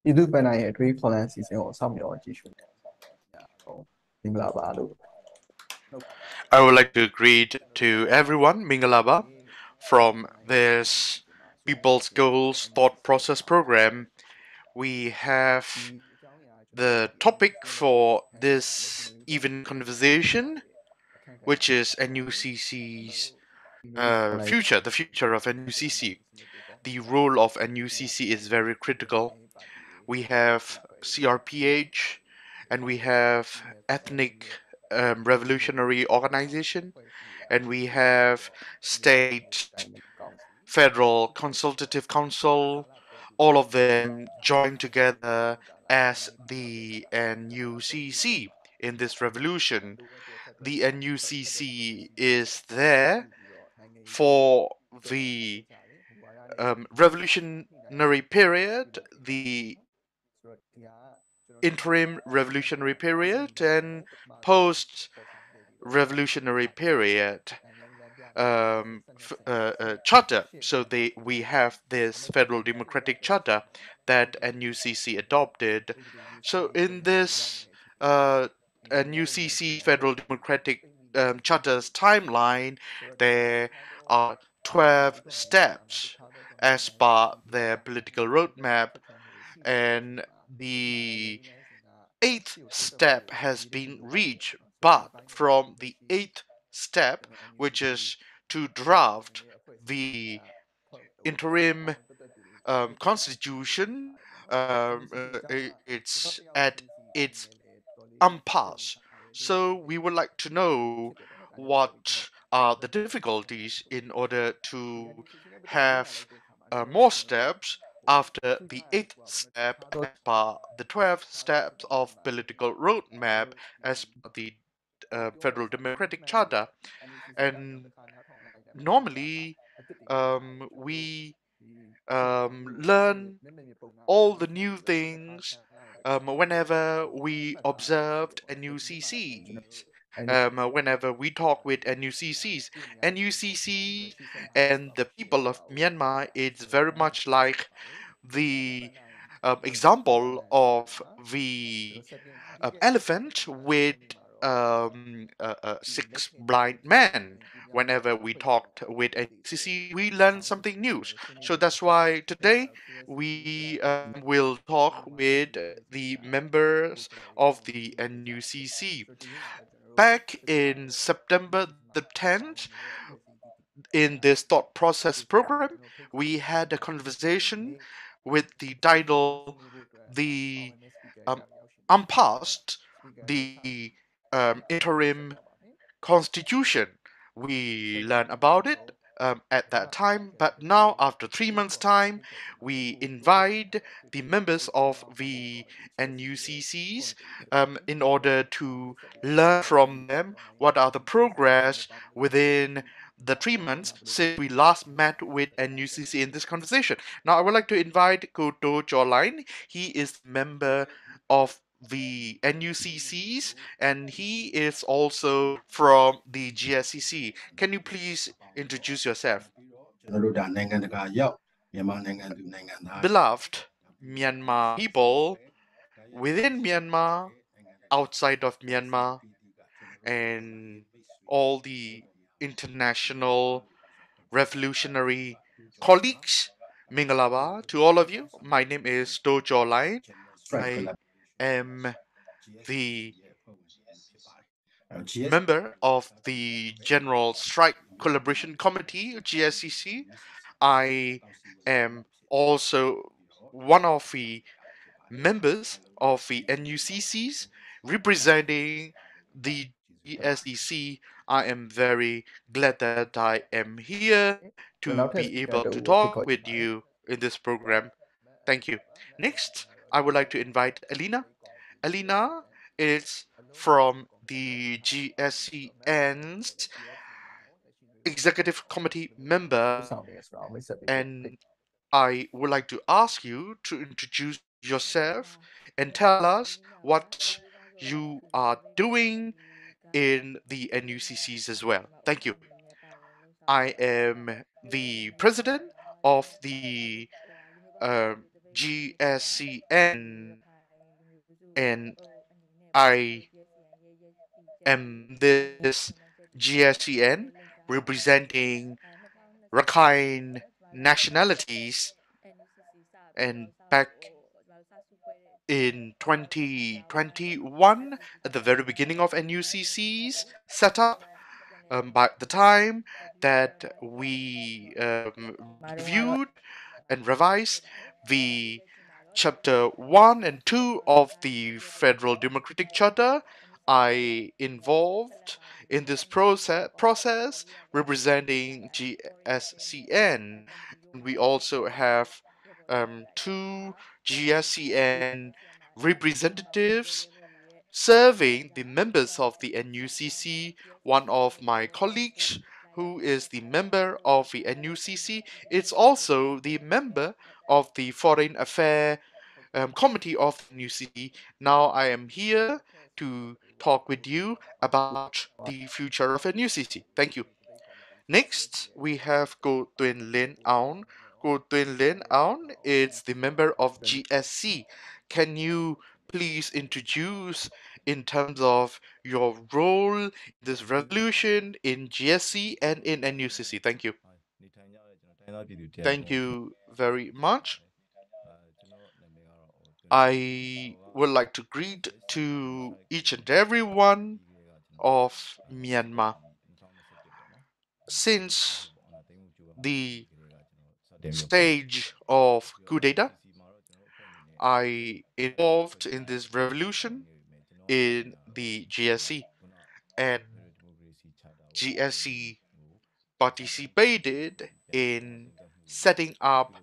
ပြည်သူ့ပန်းနိုင်ရဲ့အတွေးခေါ်လန်းစီစဉ်ကိုစောင့်မျှော်ကြည့်ရှုနေအောင်မင်္ဂလာပါလို့ I would like to greet to everyone Mingalaba from this People's Goals Thought Process Program. We have the topic for this evening conversation, which is NUCC's future, the future of NUCC. The role of NUCC is very critical. We have CRPH and we have ethnic revolutionary organization, and we have state federal consultative council, all of them joined together as the NUCC in this revolution. The NUCC is there for the revolutionary period, the interim revolutionary period, and post-revolutionary period charter. So we have this Federal Democratic Charter that NUCC adopted. So in this NUCC Federal Democratic Charter's timeline, there are 12 steps as per their political roadmap, and the 8th step has been reached, but from the 8th step, which is to draft the interim constitution, it's at its impasse. So we would like to know what are the difficulties in order to have more steps after the 8th step as per the 12 steps of political roadmap as per the Federal Democratic Charter. And normally we learn all the new things whenever we observed NUCCs. Whenever we talk with NUCCs, NUCC and the people of Myanmar, it's very much like the example of the elephant with 6 blind men. Whenever we talked with NUCC, we learned something new. So that's why today we will talk with the members of the NUCC. Back in September the 10th, in this thought process program, we had a conversation with the title, the unpassed, the interim constitution. We learned about it at that time, but now after 3 months' time, we invite the members of the NUCCs in order to learn from them what are the progress within the 3 months since we last met with NUCC in this conversation. Now I would like to invite Hlaing. He is member of the NUCCs, and he is also from the GSCC. Can you please introduce yourself? Beloved Myanmar people, within Myanmar, outside of Myanmar, and all the international revolutionary colleagues, Mingalaba, to all of you. My name is Hlaing. I am the member of the General Strike Collaboration Committee, GSCC. I am also one of the members of the NUCCs representing the GSCC. I am very glad that I am here to be able to talk with you in this program. Thank you. Next, I would like to invite Elena. Elena is from the GSCN's executive committee member, and I would like to ask you to introduce yourself and tell us what you are doing in the NUCCs as well. Thank you. I am the president of the GSCN, and I am this GSCN representing Rakhine nationalities, and back in 2021, at the very beginning of NUCC's setup, by the time that we reviewed and revised the Chapter 1 and 2 of the Federal Democratic Charter, I involved in this process representing GSCN. We also have two GSCN representatives serving the members of the NUCC. One of my colleagues, who is the member of the NUCC, is also the member of the Foreign Affairs Committee of the NUCC. Now I am here to talk with you about the future of NUCC. Thank you. Next, we have Go Thwin Linn Aung. Go Thwin Linn Aung is the member of GSC. Can you please introduce in terms of your role in this resolution in GSC and in NUCC? Thank you. Thank you very much. I would like to greet to each and every one of Myanmar. Since the stage of coup d'etat, I involved in this revolution in the GSC, and GSC participated in setting up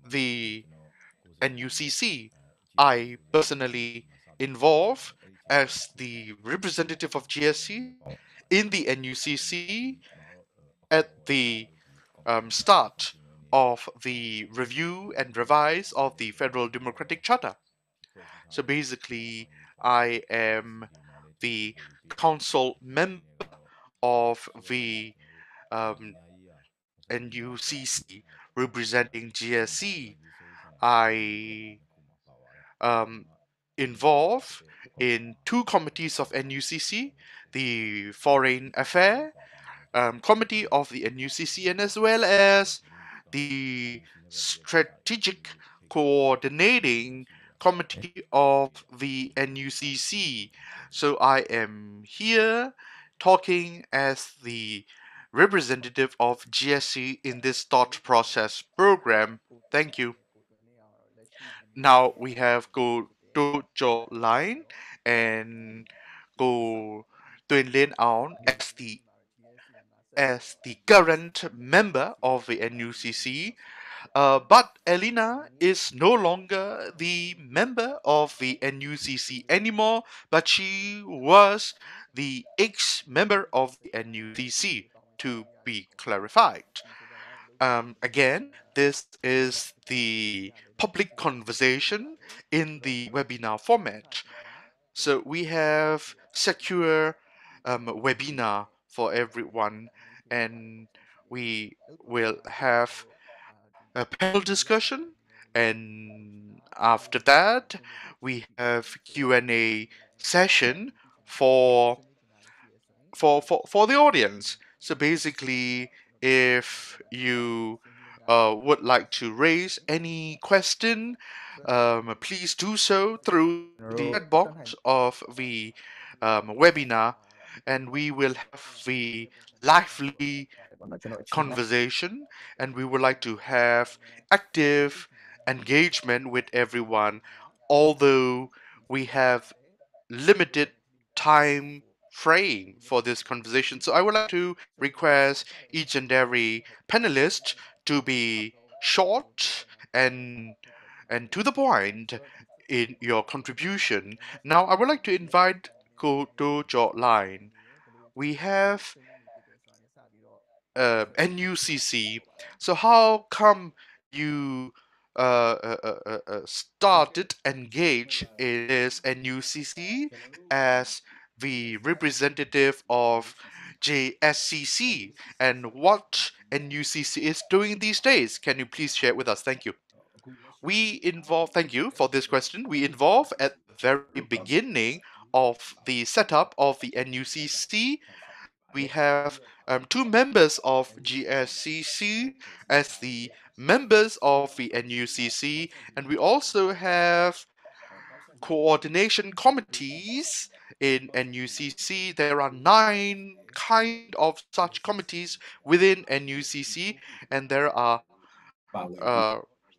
the NUCC. I personally involved as the representative of GSC in the NUCC at the start of the review and revise of the Federal Democratic Charter. So basically, I am the council member of the NUCC representing GSC. I involved in two committees of NUCC, the Foreign Affairs Committee of the NUCC, and as well as the Strategic Coordinating Committee of the NUCC. So I am here talking as the representative of GSC in this thought process program. Thank you. Now we have Go Dojo Line and Go Thwin Linn Aung as the current member of the NUCC. But Elena is no longer the member of the NUCC anymore, but she was the ex-member of the NUCC, to be clarified. Again, this is the public conversation in the webinar format. So we have secure webinar for everyone, and we will have a panel discussion, and after that we have Q&A session for the audience. So basically, if you would like to raise any question, please do so through the chat box of the webinar, and we will have the lively conversation, and we would like to have active engagement with everyone, although we have limited time frame for this conversation. So I would like to request each and every panelist to be short and to the point in your contribution. Now I would like to invite Go Dojo Line. We have NUCC. So how come you started engage in this NUCC as the representative of JSCC, and what NUCC is doing these days? Can you please share with us? Thank you. thank you for this question. We involve at the very beginning of the setup of the NUCC. We have two members of GSCC as the members of the NUCC, and we also have coordination committees in NUCC. There are 9 kind of such committees within NUCC, and uh,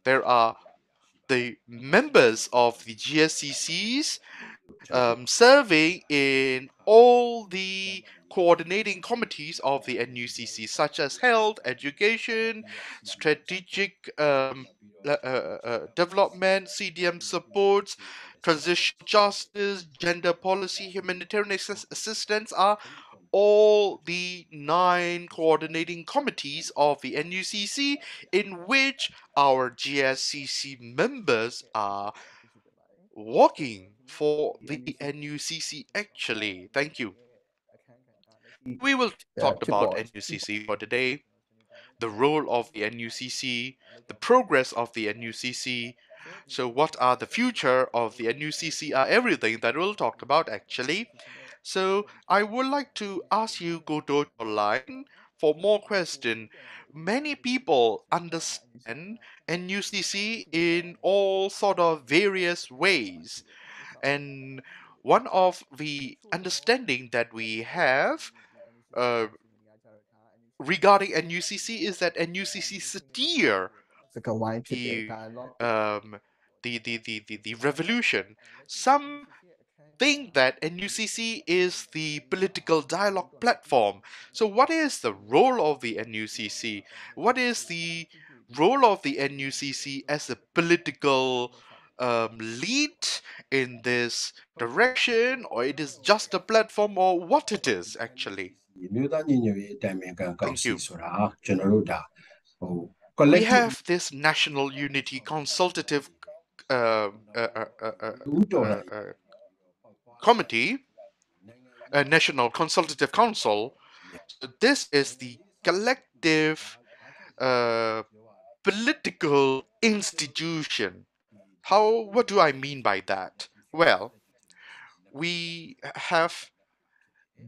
there are the members of the GSCCs serving in all the coordinating committees of the NUCC, such as health, education, strategic development, CDM supports, transitional justice, gender policy, humanitarian assistance are all the 9 coordinating committees of the NUCC in which our GSCC members are working for the NUCC actually. Thank you. We will talk about NUCC for today, the role of the NUCC, the progress of the NUCC. So what are the future of the NUCC are everything that we'll talk about actually. So I would like to ask you go to line for more question. Many people understand NUCC in all sort of various ways. And one of the understanding that we have uh, regarding NUCC is that NUCC steer the um, the revolution. Some think that NUCC is the political dialogue platform. So what is the role of the NUCC? What is the role of the NUCC as a political lead in this direction, or it is just a platform, or what it is actually? အမျိုးသားညီညွတ်ရေးအတိုင်ပင်ခံကောင် Thank စီ you. ဆိုတာကျွန်တော်တို့ဒါဟို We collective have this National Unity Consultative uh, uh, uh, uh, ဦးတော်လှန် Committee, a National Consultative Council. So this is the collective political institution. What do I mean by that? Well, we have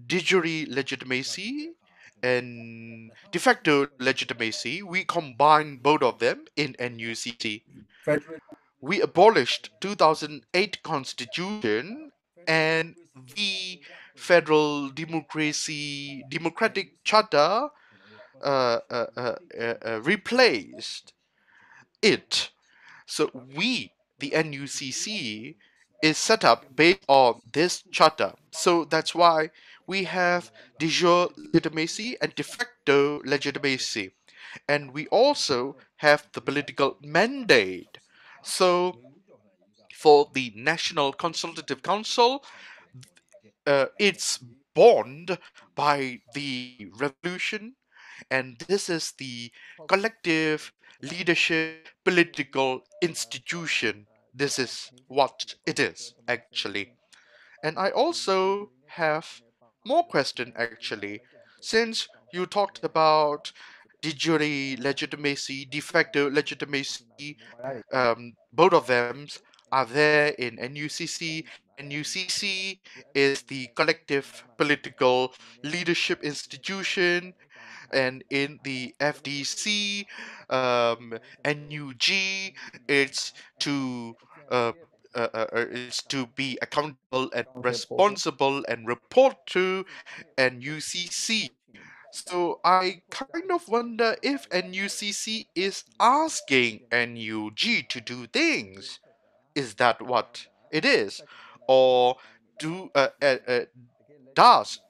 de jure legitimacy and de facto legitimacy. We combine both of them in NUCC. Federal We abolished 2008 Constitution and the Federal Democratic Charter replaced it. So we, the NUCC, is set up based on this charter. So that's why we have de jure legitimacy and de facto legitimacy. And we also have the political mandate. So for the National Consultative Council, it's born by the revolution, and this is the collective leadership political institution. This is what it is actually. And I also have more question actually, since you talked about de jure legitimacy, de facto legitimacy. Both of them are there in NUCC. NUCC is the collective political leadership institution, and in the FDC, NUG, it's to be accountable and responsible and report to NUCC. So I kind of wonder if NUCC is asking NUG to do things. Is that what it is? Or does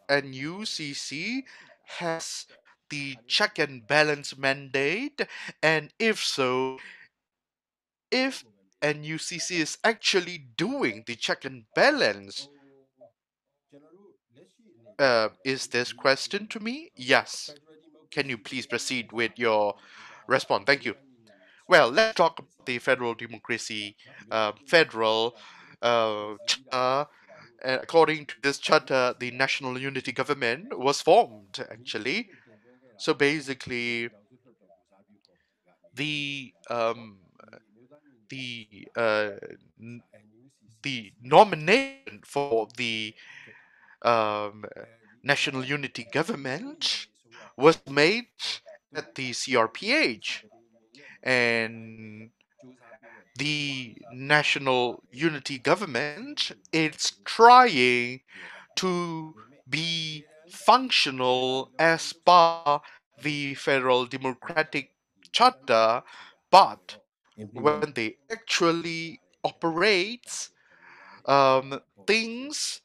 NUCC has the check and balance mandate? And if so, if NUCC is actually doing the check and balance, is this question to me? Yes. Can you please proceed with your response? Thank you. Well, let's talk about the federal democracy, federal charter. According to this charter, the national unity government was formed actually. So basically, the the nomination for the um, National Unity Government was made at the CRPH, and the National Unity Government is trying to be functional as per the Federal Democratic Charter, but when they actually operate, things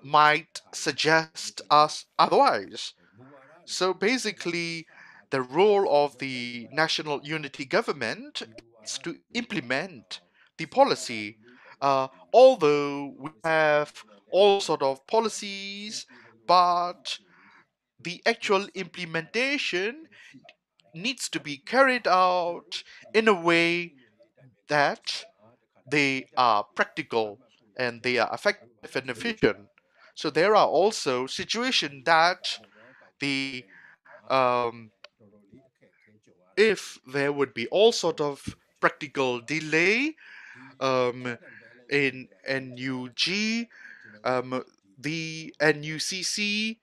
might suggest us otherwise. So basically, the role of the National Unity Government is to implement the policy. Although we have all sort of policies, but the actual implementation needs to be carried out in a way that they are practical and they are effective and efficient. So there are also situations that the if there would be all sort of practical delay in NUG, the NUCC,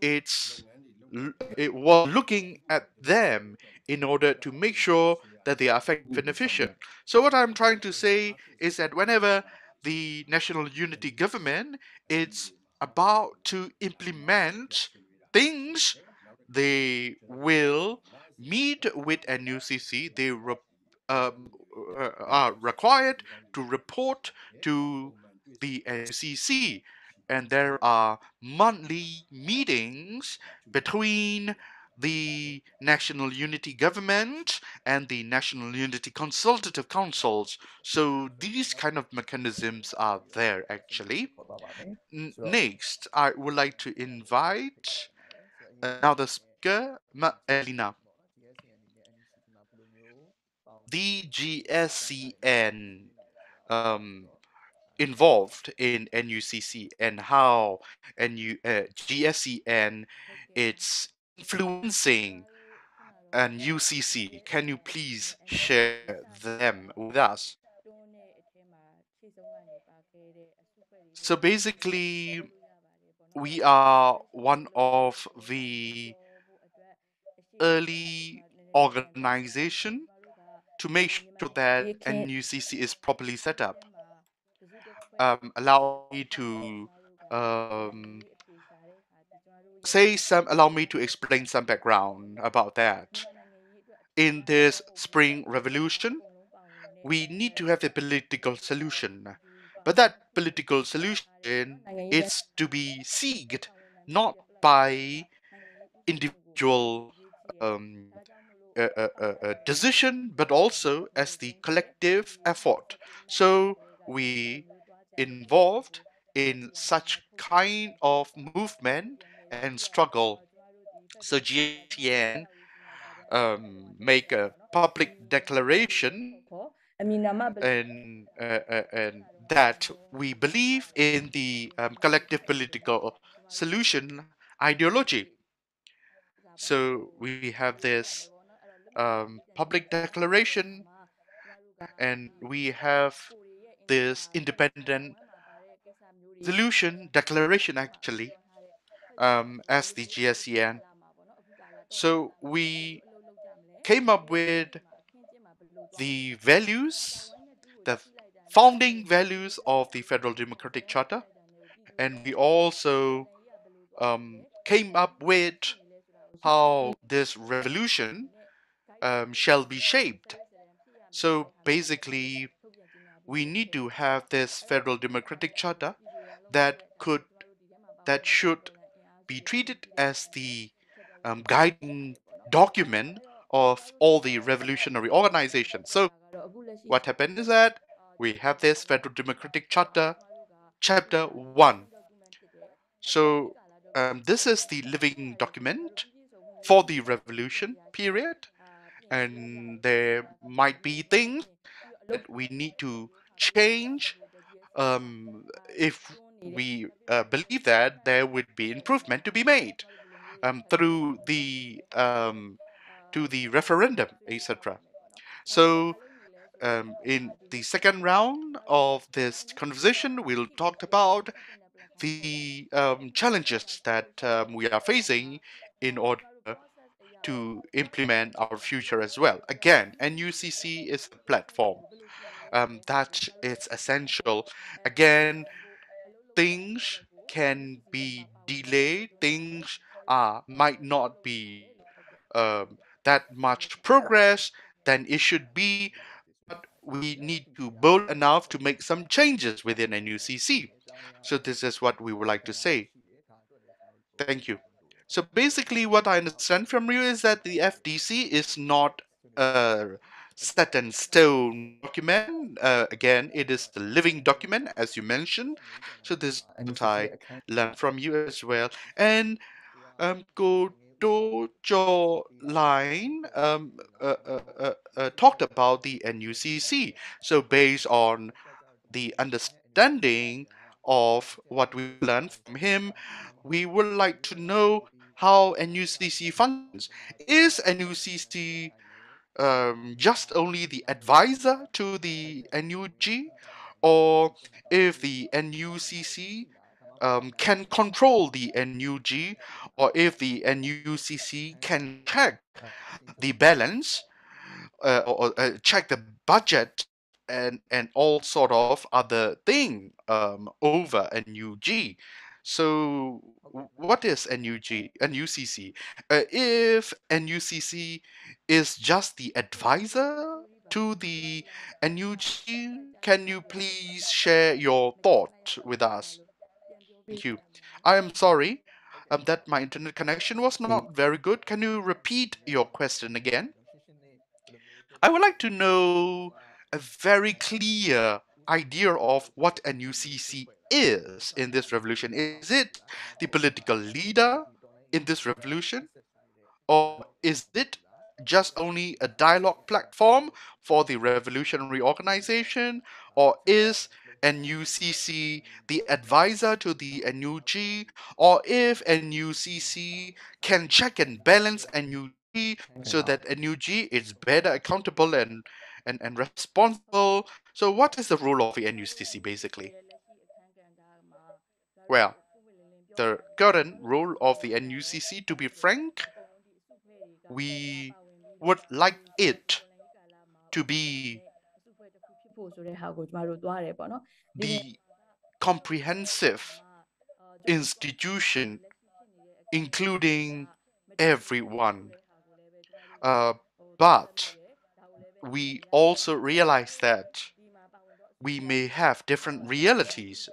it was looking at them in order to make sure that they are effective and efficient. So what I'm trying to say is that whenever the National Unity Government is about to implement things, they will meet with NUCC. They are required to report to the NUCC, and there are monthly meetings between the National Unity Government and the National Unity Consultative Councils. So these kind of mechanisms are there actually. Next, I would like to invite another speaker, Elena. The GSCN involved in NUCC and how GSCN it's influencing and UCC. Can you please share them with us? So basically, we are one of the early organization to make sure that NUCC is properly set up. Allow me to explain some background about that. In this Spring Revolution, we need to have a political solution. But that political solution is to be seeked not by individual um, decision, but also as the collective effort. So we involved in such kind of movement and struggle. So GSCN make a public declaration and that we believe in the collective political solution ideology. So we have this public declaration, and we have this independent solution declaration actually as the GSCN. So we came up with the values, the founding values of the Federal Democratic Charter, and we also came up with how this revolution shall be shaped. So basically, we need to have this Federal Democratic Charter that should be treated as the guiding document of all the revolutionary organizations. So what happened is that we have this Federal Democratic Charter, Chapter 1. So this is the living document for the revolution period, and there might be things that we need to change if we believe that there would be improvement to be made through the to the referendum, etc. So In the second round of this conversation, we'll talk about the challenges that we are facing in order to implement our future as well. Again, NUCC is a platform that is essential. Again, things can be delayed, things might not be that much progress than it should be, but we need to bold enough to make some changes within NUCC. So this is what we would like to say. Thank you. So basically what I understand from you is that the FDC is not a set in stone document. Again, it is the living document as you mentioned. So this is what I learned from you as well. And go Dojo Line talked about the NUCC. So based on the understanding of what we learned from him, we would like to know how NUCC functions. Is NUCC just only the advisor to the NUG, or if the NUCC can control the NUG, or if the NUCC can check the balance or check the budget and all sort of other thing over NUG. So what is NUCC? If NUCC is just the advisor to the NUG, can you please share your thought with us? Thank you. I am sorry that my internet connection was not very good. Can you repeat your question again? I would like to know a very clear idea of what a UCC is in this revolution. Is it the political leader in this revolution? Or is it just only a dialogue platform for the revolutionary organization? Or is NUCC the advisor to the NUG? Or if NUCC can check and balance NUG so that NUG is better accountable and responsible? So what is the role of the NUCC basically? Well, the current role of the NUCC, to be frank, we would like it to be the comprehensive institution including everyone. But we also realize that we may have different realities.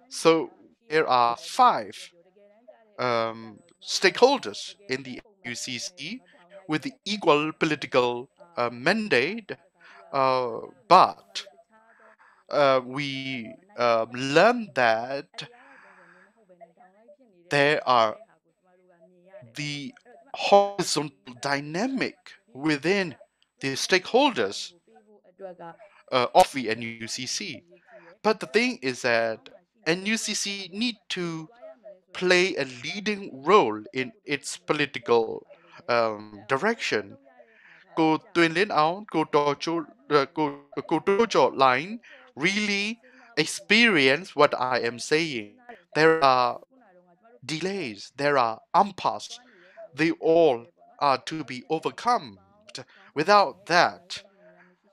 So there are five stakeholders in the UCC with the equal political mandate, but we learned that there are the horizontal dynamic within the stakeholders of the NUCC. But the thing is that NUCC need to play a leading role in its political direction. Cô Thwin Linn Aung, cô Dojo Line really experience what I am saying. There are delays, there are impasse. They all are to be overcome. Without that,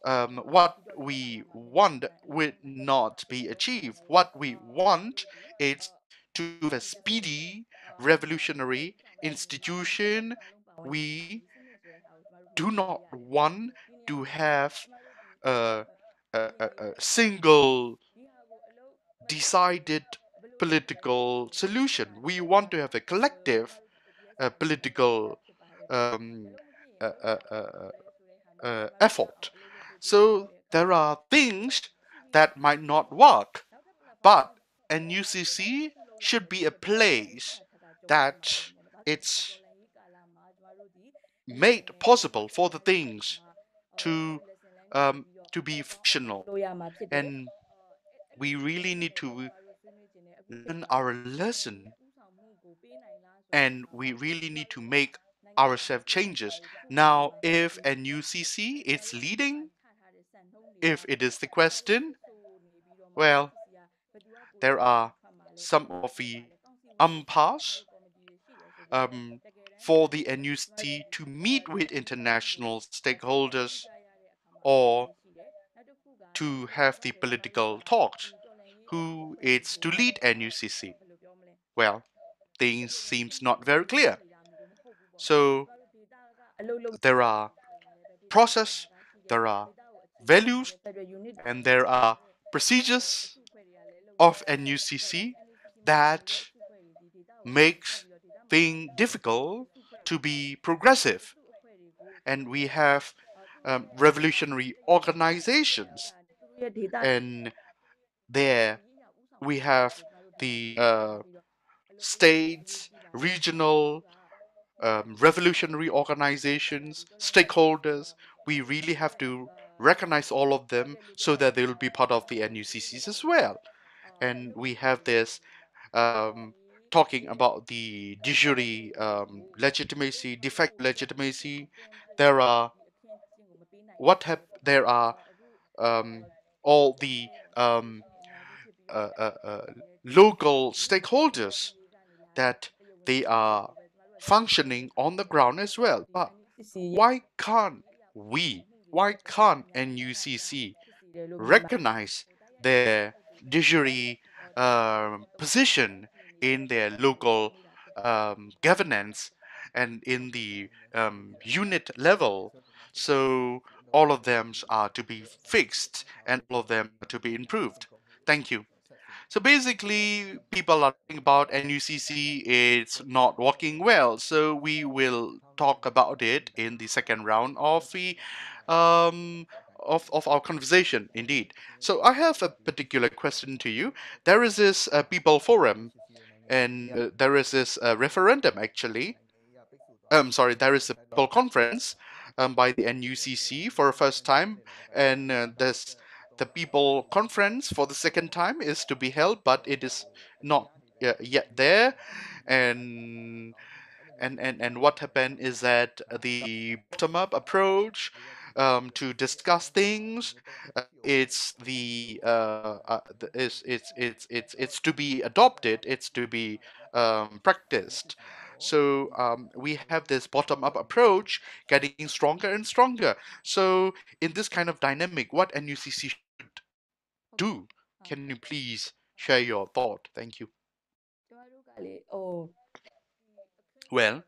what we want will not be achieved. What we want is to have a speedy revolutionary institution. We do not want to have a, a single decided political solution. We want to have a collective political um, uh, uh, uh, effort. So there are things that might not work, but NUCC should be a place that it's made possible for the things to be functional, and we really need to learn our lesson, and we really need to make ourselves changes. Now, if NUCC is leading if it is the question, well, there are some of the impasse for the NUCC to meet with international stakeholders or to have the political talks. Who is to lead NUCC? Well, things seems not very clear. So there are process, there are values, and there are procedures of NUCC that makes things difficult to be progressive. And we have revolutionary organizations, and there we have the states, regional revolutionary organizations, stakeholders. We really have to recognize all of them so that they will be part of the NUCCs as well. And we have this talking about the de jure legitimacy, defect legitimacy. There are there are all the uh, uh, uh, local stakeholders that they are functioning on the ground as well. But why can't why can't NUCC recognize their de jure position in their local governance and in the unit level? So all of them are to be fixed and all of them are to be improved. Thank you. So basically, people are talking about NUCC, it's not working well. So we will talk about it in the second round of the of our conversation, indeed. So I have a particular question to you. There is this people forum, and there is this referendum actually. Sorry, there is a people conference by the NUCC for the first time, and this the people conference for the second time is to be held, but it is not yet there, and and what happened is that the bottom-up approach to discuss things, it's to be adopted, it's to be practiced. So we have this bottom-up approach getting stronger and stronger. So in this kind of dynamic, what NUCC should do? Can you please share your thought? Thank you. Well,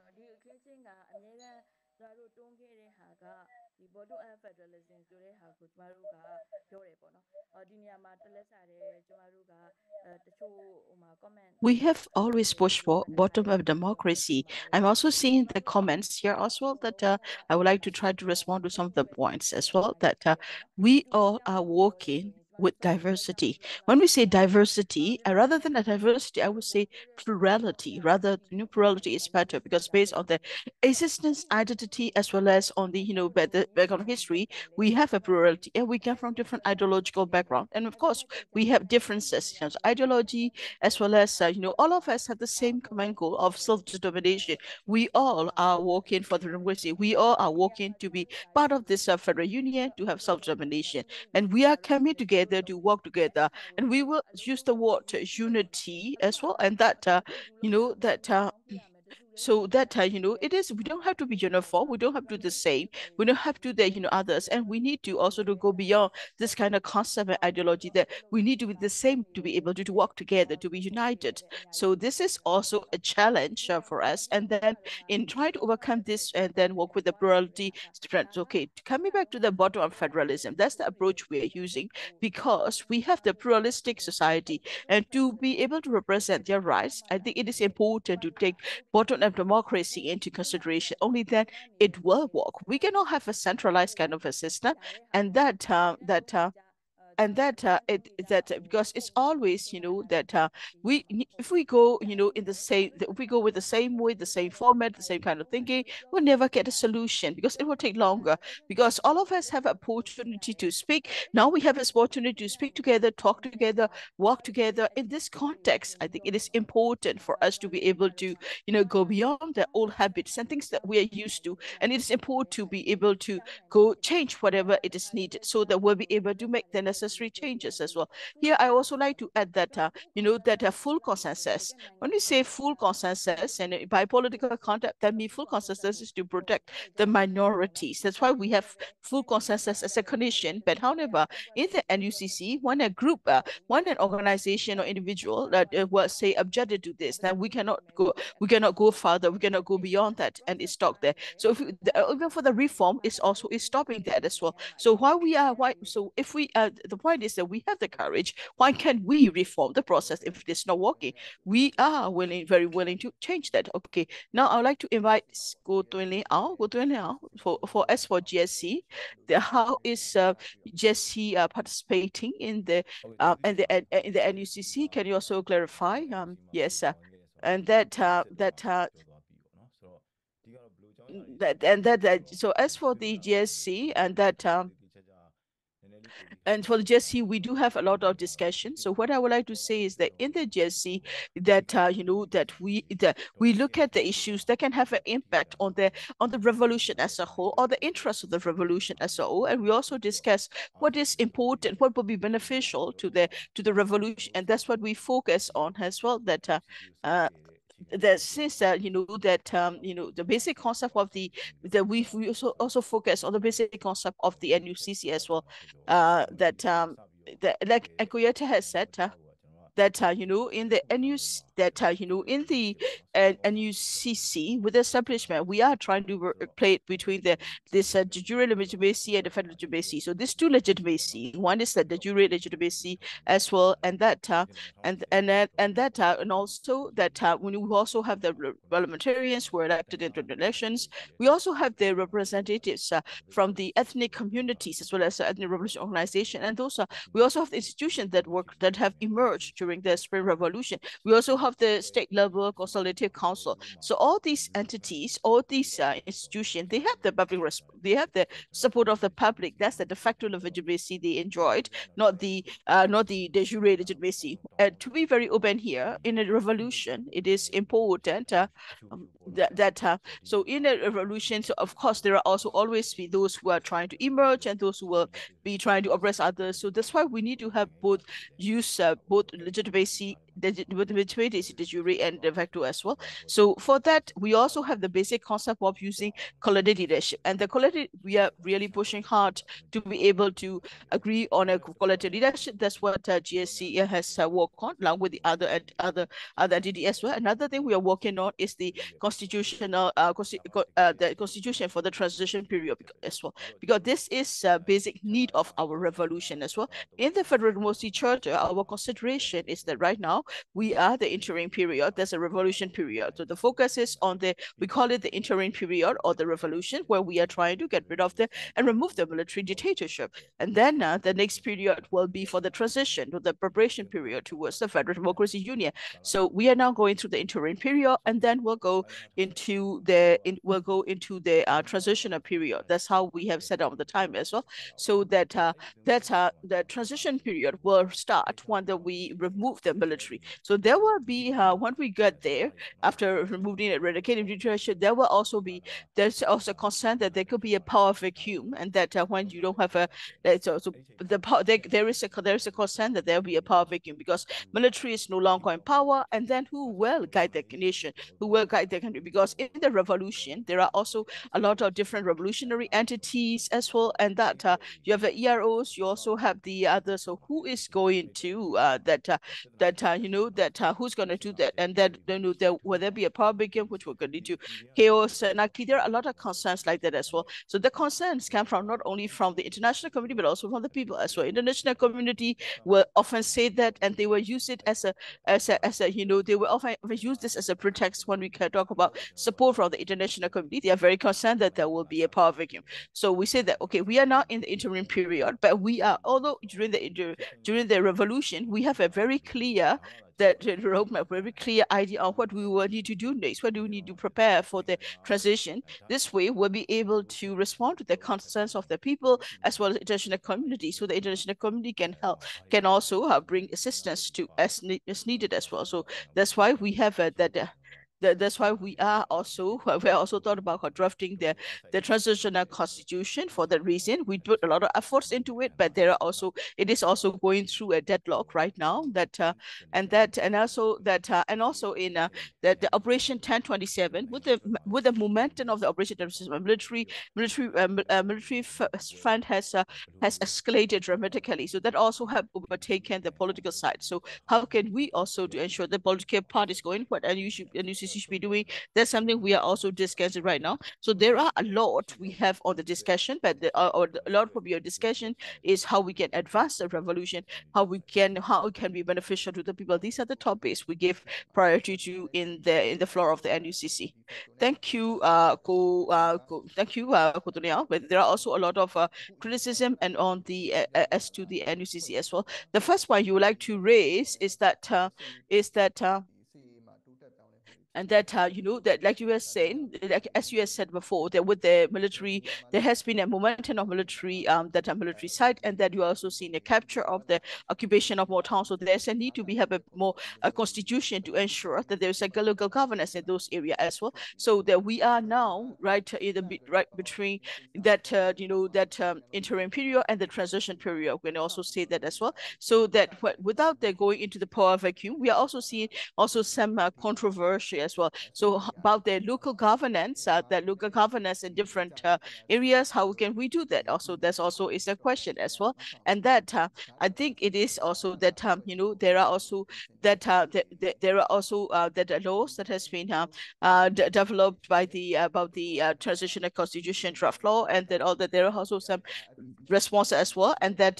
we have always pushed for bottom-up democracy. I'm also seeing the comments here as well that I would like to try to respond to some of the points as well, that we all are working with diversity. When we say diversity, rather than a diversity, I would say plurality. Rather, plurality is better because based on the existence, identity, as well as on the background history, we have a plurality, and we come from different ideological background, and of course, we have differences in terms of ideology, as well as all of us have the same common goal of self-determination. We all are working for the democracy. We all are working to be part of this federal union, to have self-determination, and we are coming together to work together. And we will use the word unity as well, and that so that it is, we don't have to be uniform, we don't have to do the same, we don't have to do the others, and we need to also to go beyond this kind of concept and ideology, that we need to be the same to be able to work together, to be united. So this is also a challenge for us, and then in trying to overcome this and then work with the plurality strengths. Okay, coming back to the bottom of federalism, that's the approach we are using, because we have the pluralistic society, and to be able to represent their rights, I think it is important to take bottom-up democracy into consideration. Only then it will work. We cannot have a centralized kind of a system, and because it's always, that if we go, in the same, if we go with the same way, the same format, the same kind of thinking, we'll never get a solution because it will take longer. Because all of us have an opportunity to speak. Now we have this opportunity to speak together, talk together, work together. In this context, I think it is important for us to be able to, go beyond the old habits and things that we are used to. And it is important to be able to go change whatever it is needed so that we'll be able to make the necessary changes as well. Here, I also like to add that, that full consensus. When we say full consensus, and by political context, that means full consensus is to protect the minorities. That's why we have full consensus as a condition. But however, in the NUCC, when a group, when an organization or individual that will say objected to this, then we cannot go further, we cannot go beyond that, and it's stuck there. So if even for the reform, is also is stopping that as well. So if we the point is that we have the courage, why can't we reform the process if it's not working? We are very willing to change that. Okay, now I would like to invite Thwin for GSC. How is GSC participating in the NUCC? Can you also clarify? Yes, and so as for the GSC and for the GSC, we do have a lot of discussion. So what I would like to say is that in the GSC, that we look at the issues that can have an impact on the revolution as a whole, or the interest of the revolution as a whole, and we also discuss what is important, what will be beneficial to the revolution, and that's what we focus on as well. That since the basic concept of we also focus on the basic concept of the NUCC as well. Like Akoyeta has said, that in the NUC in the NUCC with the establishment, we are trying to play between this de jure legitimacy and the federal legitimacy. So these two legitimacy, one is the de jure legitimacy as well, and also that when we also have the parliamentarians who are elected into the elections, we also have the representatives from the ethnic communities as well as the ethnic revolution organization, and we also have the institutions that have emerged during the Spring Revolution. We also have the state level consultative council. So all these entities, all these institutions, they have the they have the support of the public. That's the de facto legitimacy they enjoyed, not the de jure legitimacy. And to be very open here, in a revolution, it is important so in a revolution, so of course there are also always be those who are trying to emerge and those who will be trying to oppress others. So that's why we need to have both legitimacy, de jure and de facto as well. So for that, we also have the basic concept of using collective leadership, and the collective, we are really pushing hard to be able to agree on a collective leadership. That's what GSC has worked on, along with the other entity as well. Another thing we are working on is the constitutional the constitution for the transition period as well, because this is a basic need of our revolution as well. In the Federal Democracy Charter, our consideration is that right now we are the interim period. There's a revolution period. So the focus is on we call it the interim period or the revolution, where we are trying to get rid of and remove the military dictatorship. And then the next period will be for the transition to the preparation period towards the Federal Democracy Union. So we are now going through the interim period, and then we'll go into the transitional period. That's how we have set up the time as well. So that the transition period will start when we remove the military. So there will be when we get there, after removing and eradicating dictatorship, there's also concern that there could be a power vacuum, and that when you don't have there is a concern that there will be a power vacuum because military is no longer in power, and then who will guide the nation, who will guide the country? Because in the revolution, there are also a lot of different revolutionary entities as well, and that you have the EROs, you also have the others. So who is going to who's going to do that? And then will there be a power vacuum which will going to lead to chaos, anarchy? There are a lot of concerns like that as well. So the concerns come from not only from the international community but also from the people as well. International community will often say that, and they will use it as a they will often use this as a pretext when we can talk about about support from the international community. They are very concerned that there will be a power vacuum. So we say that, okay, we are now in the interim period, but we are, although during the revolution, we have a very clear roadmap, very clear idea of what we will need to do next, what do we need to prepare for the transition. This way, we'll be able to respond to the concerns of the people as well as international community. So the international community can also bring assistance to as needed as well. So that's why we have that's why we are also thought about drafting the transitional constitution. For that reason, we put a lot of efforts into it, but it is also going through a deadlock right now. And also in the Operation 1027, with the momentum of the Operation 1027, military front has escalated dramatically. So that also have overtaken the political side. So how can we also to ensure the political parties going what NUCC should be doing? That's something we are also discussing right now. So there are a lot we have on the discussion, but a lot of your discussion is how we can advance the revolution, how it can be beneficial to the people. These are the topics we give priority to in the floor of the NUCC. Thank you, thank you, Kotonia. But there are also a lot of criticism and on the as to the NUCC as well. The first one you would like to raise is that and that that, like you were saying, like as you have said before, that with the military, there has been a momentum of military military side, and that you also seen a capture of the occupation of more towns. So there's a need to have a constitution to ensure that there's a local governance in those areas as well. So that we are now right between that interim period and the transition period. We can also say that as well. So that without going into the power vacuum, we are also seeing some controversy as well. So about the local governance, in different areas, how can we do that? Also, there's also is a question as well. And that I think it is also that there are also there are also that laws that has been developed by about the transitional constitution draft law, and that all that there are also some response as well, and that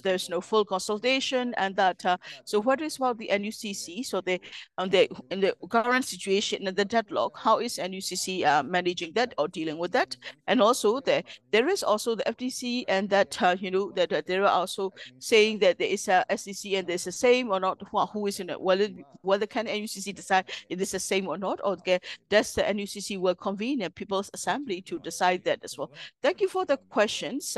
there's no full consultation, and that so what is about the NUCC? So in the current situation in the deadlock, how is NUCC managing that or dealing with that? And also there is also the FDC, and that that there are also saying that there is a SDC and there's the same or not. Who is in it? Whether can NUCC decide if it's the same or not, or does the NUCC will convene a People's Assembly to decide that as well? Thank you for the questions.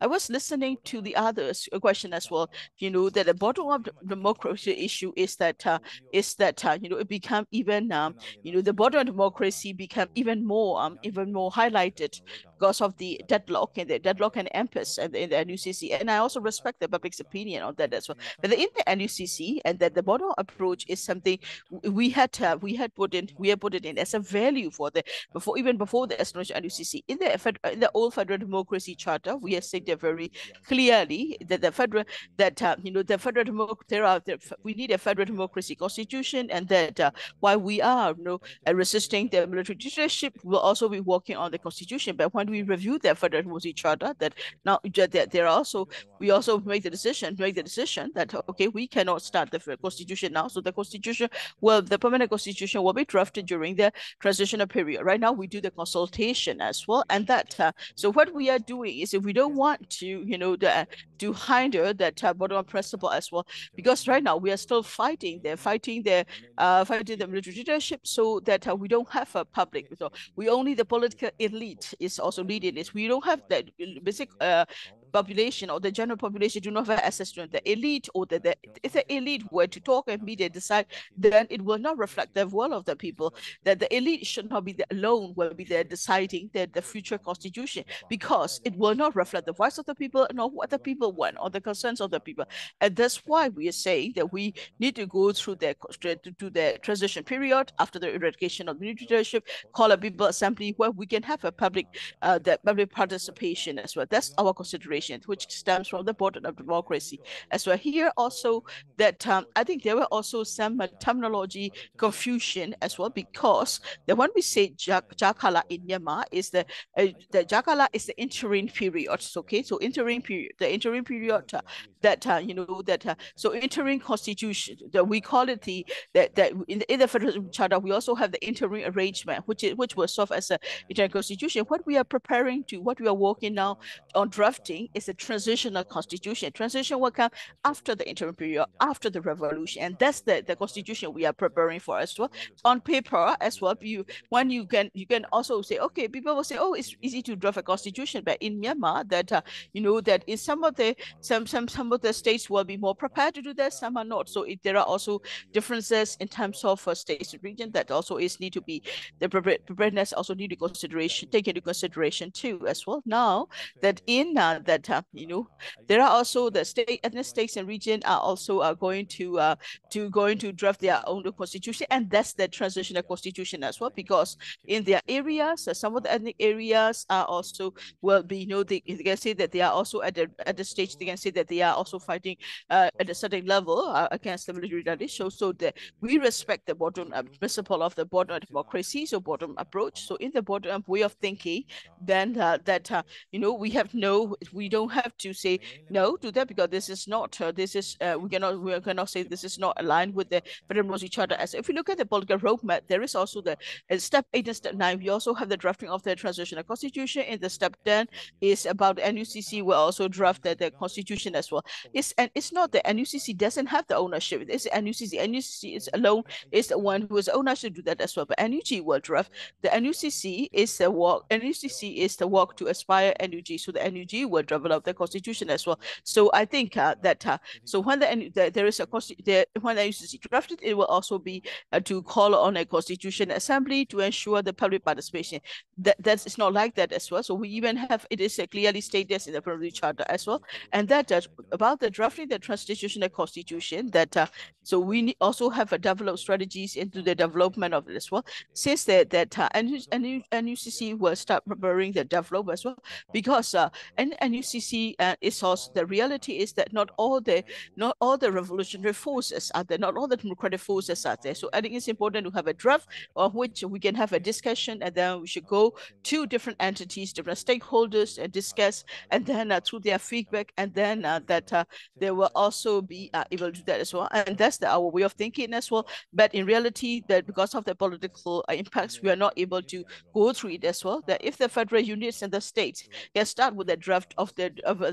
I was listening to the others question as well. That the bottom of the democracy issue is that it become even the bottom of democracy become even more highlighted because of the deadlock and impasse in the NUCC. And I also respect the public's opinion on that as well. But in the NUCC, and that the bottom approach is something we had put it in as a value for before the establishment of NUCC. In the old federal democracy charter, we have said very clearly that we need a federal democracy constitution, and that while we are resisting the military dictatorship, we'll also be working on the constitution. But when we review the federal democracy charter, that now we also make the decision that okay, we cannot start the constitution now. So the permanent constitution will be drafted during the transitional period. Right now we do the consultation as well, and that so what we are doing is, if we don't want to hinder that bottom-up principle as well, because right now we are still fighting the military dictatorship, so that we don't have a public. So we only the political elite is also leading this. We don't have that basic population, or the general population do not have access to the elite, or if the elite were to talk and media decide, then it will not reflect the will of the people. That the elite should not be alone will be there deciding the future constitution, because it will not reflect the voice of the people, nor what the people want, or the concerns of the people. And that's why we are saying that we need to go through the transition period after the eradication of the dictatorship, call a people assembly where we can have a public the public participation as well. That's our consideration, which stems from the border of democracy as well. Here also that I think there were also some terminology confusion as well, because the when we say Jakala in Myanmar is the Jakala is the interim period. Okay, so interim period, the interim period that you know that so interim constitution that we call it that in the federal charter we also have the interim arrangement, which will serve as a interim constitution. What we are preparing to, what we are working now on drafting is a transitional constitution. Transition will come after the interim period, after the revolution, and that's the constitution we are preparing for as well. On paper as well, you can also say, okay, people will say, oh, it's easy to draft a constitution, but in Myanmar that you know that in some of the states will be more prepared to do that, some are not. So there are also differences in terms of states and region that also need to be, the preparedness also need to take into consideration too as well. Now that in you know, there are also the ethnic states and region are also going to draft their own constitution, and that's the transitional constitution as well, because in their areas, some of the ethnic areas are also will be, you know, they can say that they are also at the stage, they can say that they are also fighting at a certain level against the military tradition. So that we respect the bottom principle of the bottom democracy, so bottom approach. So in the bottom way of thinking, then you know, we don't have to say no to that, because this is not we cannot say this is not aligned with the Federal Democracy Charter. As if you look at the political roadmap, there is also the step 8 and step 9. We also have the drafting of the transitional constitution. In the step 10 is about NUCC will also draft the constitution as well. It's not that NUCC doesn't have the ownership. It's NUCC. NUCC is alone is the one who is the owner to do that as well. But NUG will draft. The NUCC is the work. NUCC is the work to aspire NUG. So the NUG will develop the constitution as well. So I think that so when there is a when the NUCC drafted, it will also be to call on a constitution assembly to ensure the public participation. That's it's not like that as well. So we even have it is clearly stated in the Federal Charter as well, and that about the drafting the constitutional constitution that so we also have developed strategies into the development of it as well. Since that NUCC will start preparing the development as well, because NUCC is also the reality is that not all the revolutionary forces are there, not all the democratic forces are there. So I think it's important to have a draft on which we can have a discussion, and then we should go to different entities, different stakeholders, and discuss, and then through their feedback, and then that they will also be able to do that as well. And that's our way of thinking as well. But in reality, that because of the political impacts, we are not able to go through it as well. That if the federal units and the states can start with the draft of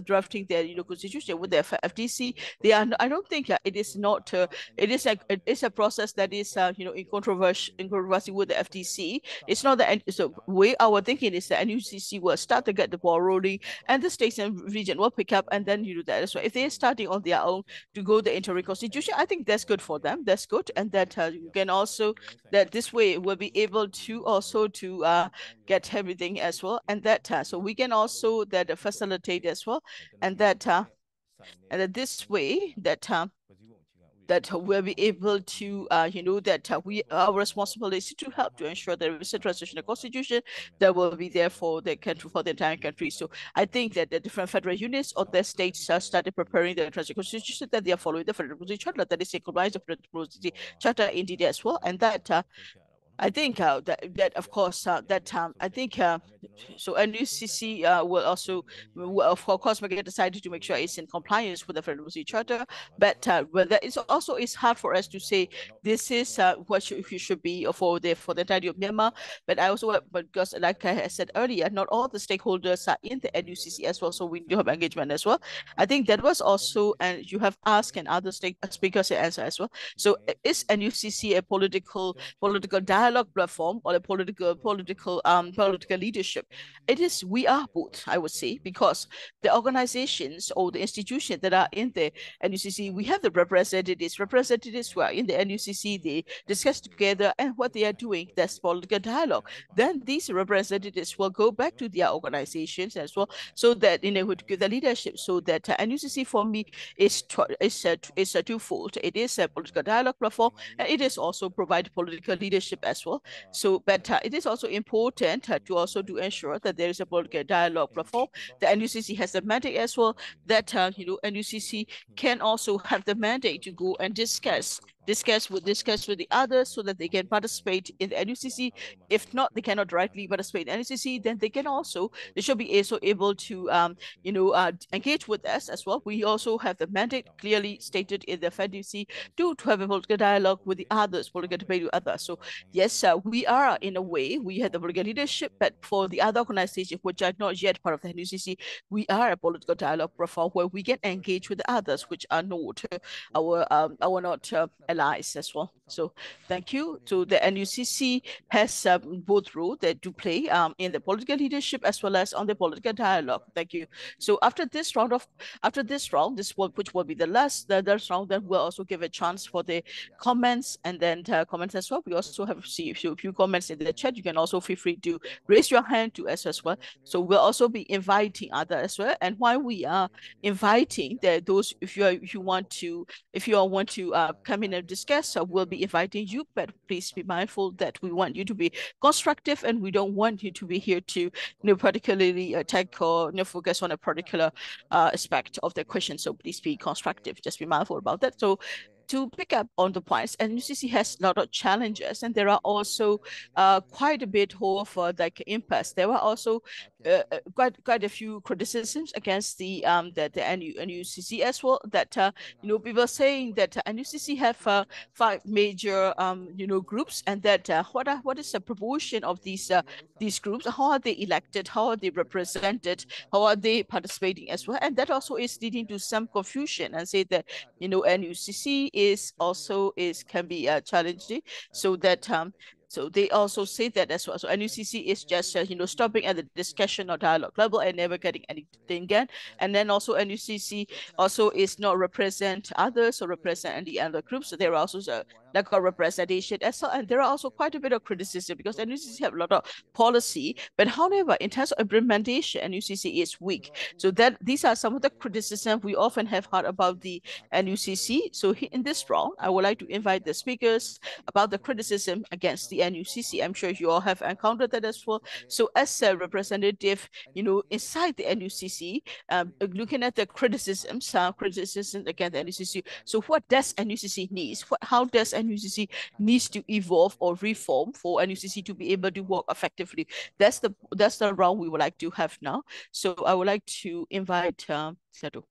drafting their constitution with the FDC, they are. I don't think it is not. It's a process that is in controversy with the FDC. It's not that. So way our thinking is that NUCC will start to get the ball rolling, and the states and region will pick up, and then you do that. So if they're starting on their own to go the interim constitution, I think that's good for them. That's good, and that you can also that this way we'll be able to also to get everything as well, and that so we can also that facilitate as well, and that this way that we'll be able to, our responsibility is to help to ensure there is a transitional constitution that will be there for the country, for the entire country. So I think that the different federal units of the states started preparing the transitional constitution, that they are following the Federal Democracy Charter, that is synchronized the Federal Democracy Charter indeed as well, and that I think that of course I think so NUCC will also of course make it decided to make sure it's in compliance with the Federal Democracy Charter, but that is also it's hard for us to say this is what should be for the entirety of Myanmar. But I also because like I said earlier, not all the stakeholders are in the NUCC as well, so we do have engagement as well. I think that was also, and you have asked and other speakers answer as well. So is NUCC a political dialogue platform or a political leadership? It is. We are both, I would say, because the organizations or the institutions that are in the NUCC, we have the representatives who are in the NUCC. They discuss together, and what they are doing, that's political dialogue. Then these representatives will go back to their organizations as well, so that would give the leadership. So that NUCC for me is a twofold. It is a political dialogue platform, and it is also provide political leadership as as well. So, but it is also important to also to ensure that there is a political dialogue platform. The NUCC has the mandate as well that NUCC can also have the mandate to go and discuss with the others so that they can participate in the NUCC. If not, they cannot directly participate in NUCC, then they should be also able to engage with us as well. We also have the mandate clearly stated in the FEDUC to have a political dialogue with the others, political debate with others. So yes, we are in a way, we have the political leadership, but for the other organizations which are not yet part of the NUCC, we are a political dialogue platform where we can engage with the others which are not allies as well. So thank you. So the NUCC has both roles that do play in the political leadership as well as on the political dialogue. Thank you. So after this round, which will be the last round, then we'll also give a chance for the comments and then comments as well. We also have received a few comments in the chat. You can also feel free to raise your hand to us as well. So we'll also be inviting others as well. And while we are inviting those, if you want to come in and discuss, we'll be inviting you, but please be mindful that we want you to be constructive and we don't want you to be here to particularly attack or focus on a particular aspect of the question. So please be constructive. Just be mindful about that. So to pick up on the points, NUCC has a lot of challenges, and there are also quite a bit of like impasse. There were also quite a few criticisms against the NUCC as well. That people saying that NUCC have 5 major groups, and that what is the proportion of these groups? How are they elected? How are they represented? How are they participating as well? And that also is leading to some confusion, and say that NUCC can be challenging, so that so they also say that as well. So NUCC is just stopping at the discussion or dialogue level and never getting anything again. And then also NUCC also is not represent others or represent any other groups. So there are also lack of representation as well. And there are also quite a bit of criticism because NUCC have a lot of policy, but however, in terms of implementation, NUCC is weak. So that these are some of the criticism we often have heard about the NUCC. So in this round, I would like to invite the speakers about the criticism against the NUCC. I'm sure you all have encountered that as well. So as a representative, inside the NUCC, looking at the criticisms against the NUCC. So what does NUCC needs? How does NUCC needs to evolve or reform for NUCC to be able to work effectively? That's the round we would like to have now. So I would like to invite Sadu.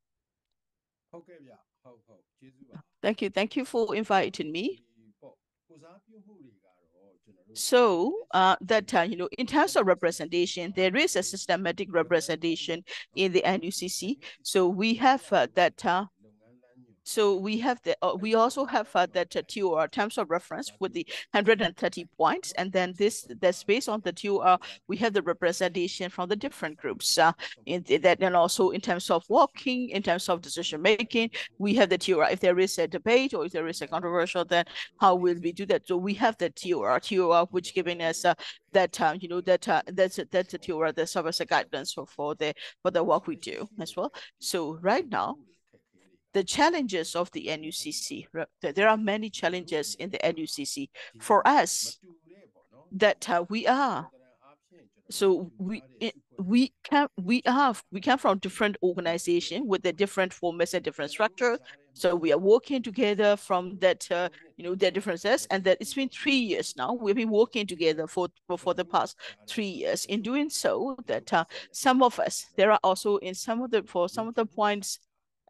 Thank you for inviting me. So in terms of representation, there is a systematic representation in the NUCC. So we have we also have that TOR, terms of reference, with the 130 points, and then that's based on the TOR. We have the representation from the different groups and also in terms of working, in terms of decision making, we have the TOR. If there is a debate or if there is a controversial, then how will we do that? So we have the TOR, which giving us that's the TOR that serves as a guidance for the work we do as well. So right now, the challenges of the NUCC, there are many challenges in the NUCC. For us, that we come from different organizations with the different formats and different structures. So we are working together from that, their differences, and that it's been 3 years now. We've been working together for the past 3 years. In doing so, that some of us, there are also in some of the points,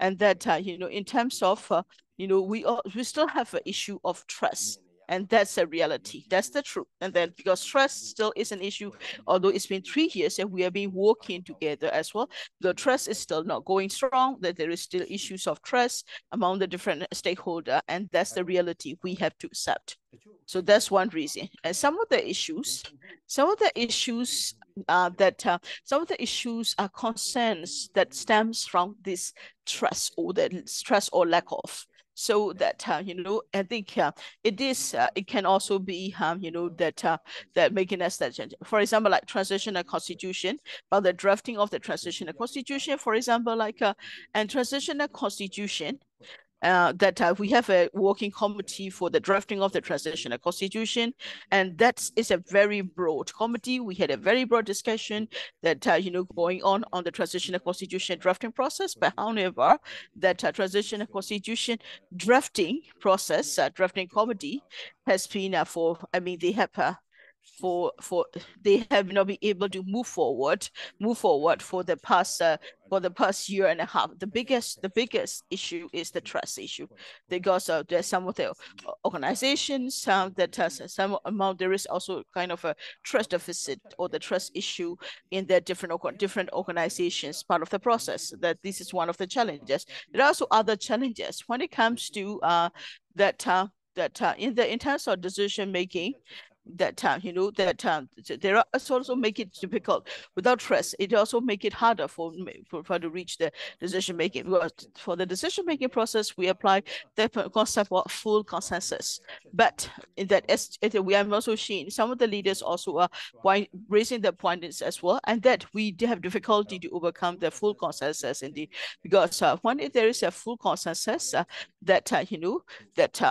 and that in terms of we still have an issue of trust. And that's a reality. That's the truth. And then because trust still is an issue, although it's been 3 years and we have been working together as well, the trust is still not going strong, that there is still issues of trust among the different stakeholders. And that's the reality we have to accept. So that's one reason. And some of the issues are concerns that stems from this trust or lack of. So that I think it can also be that making us that change. For example, like transitional constitution, but the drafting of the transitional constitution, for example, and transitional constitution that we have a working committee for the drafting of the transitional constitution, and that is a very broad committee. We had a very broad discussion that going on the transitional constitution drafting process. But however, that transitional constitution drafting process, drafting committee has been they have not been able to move forward for the past year and a half. The biggest issue is the trust issue, because there's some of the organizations that has some amount. There is also kind of a trust deficit or the trust issue in the different organizations part of the process. That this is one of the challenges. There are also other challenges when it comes to in terms of decision making. There are also make it difficult without trust. It also make it harder for to reach the decision making. Because for the decision making process, we apply the concept of full consensus. But in that, we have also seen some of the leaders also are raising the points as well, and that we have difficulty to overcome the full consensus indeed. Because when there is a full consensus,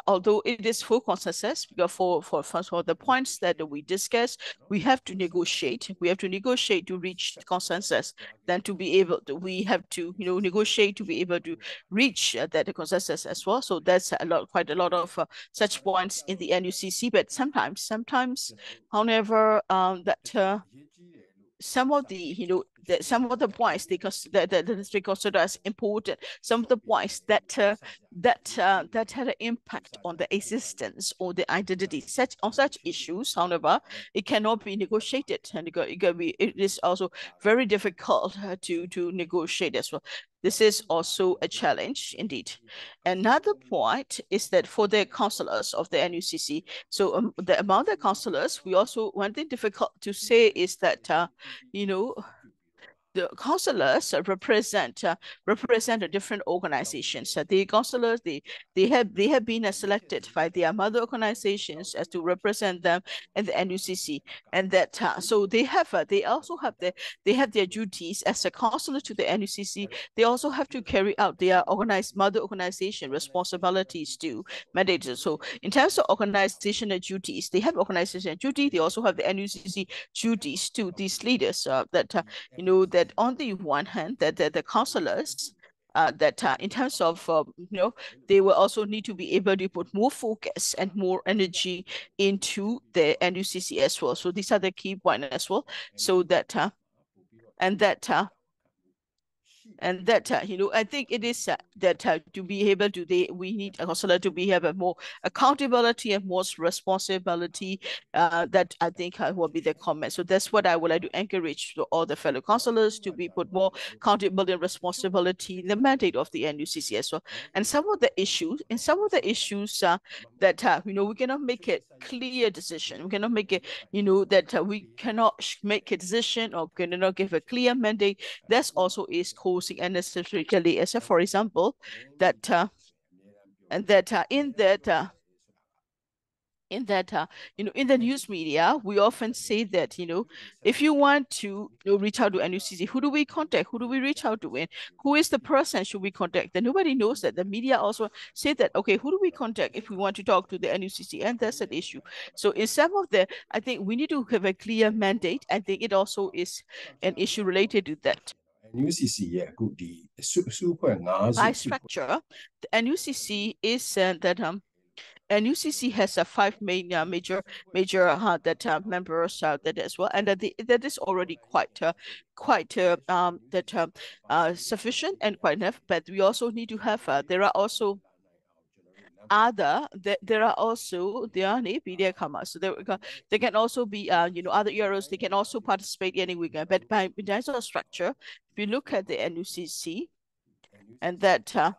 although it is full consensus, because for the points that we discuss, we have to negotiate. We have to negotiate to reach consensus. Then to be able to, we have to negotiate to be able to reach that consensus as well. So that's quite a lot of such points in the NUCC. But sometimes, however, some of the points they consider as important. Some of the points that had an impact on the existence or the identity on such issues. However, it cannot be negotiated, and it is also very difficult to negotiate as well. This is also a challenge indeed. Another point is that for the councillors of the NUCC, so among the councillors, we also, one thing difficult to say is that the councillors represent different organizations. The councillors they have been selected by their mother organizations as to represent them in the NUCC, and that so they also have their duties as a councillor to the NUCC. They also have to carry out their mother organization responsibilities to mandated. So in terms of organizational duties, they have organizational duty. They also have the NUCC duties to these leaders. That on the one hand, that the councillors in terms of they will also need to be able to put more focus and more energy into the NUCC as well. So these are the key points as well. So that I think it is that to be able to, we need a councillor to have a more accountability and more responsibility. That I think will be the comment. So that's what I would like to encourage to all the fellow councillors to be put more accountability and responsibility in the mandate of the NUCC as well. And some of the issues that we cannot make a clear decision. We cannot make it that we cannot make a decision or cannot give a clear mandate. That also is causing unnecessary delay. As for example, that in the news media, we often say that, if you want to reach out to NUCC, who do we contact? Who do we reach out to? And who is the person should we contact? Then nobody knows that. The media also say that, okay, who do we contact if we want to talk to the NUCC? And that's an issue. So in some of I think we need to have a clear mandate. I think it also is an issue related to that. NUCC by structure, the NUCC is that NUCC has 5 main major members that as well, and that is already quite sufficient and quite enough. But we also need to have there are also media comers, so there can also be other EROs. They can also participate anywhere. But in terms of structure, if you look at the NUCC, and that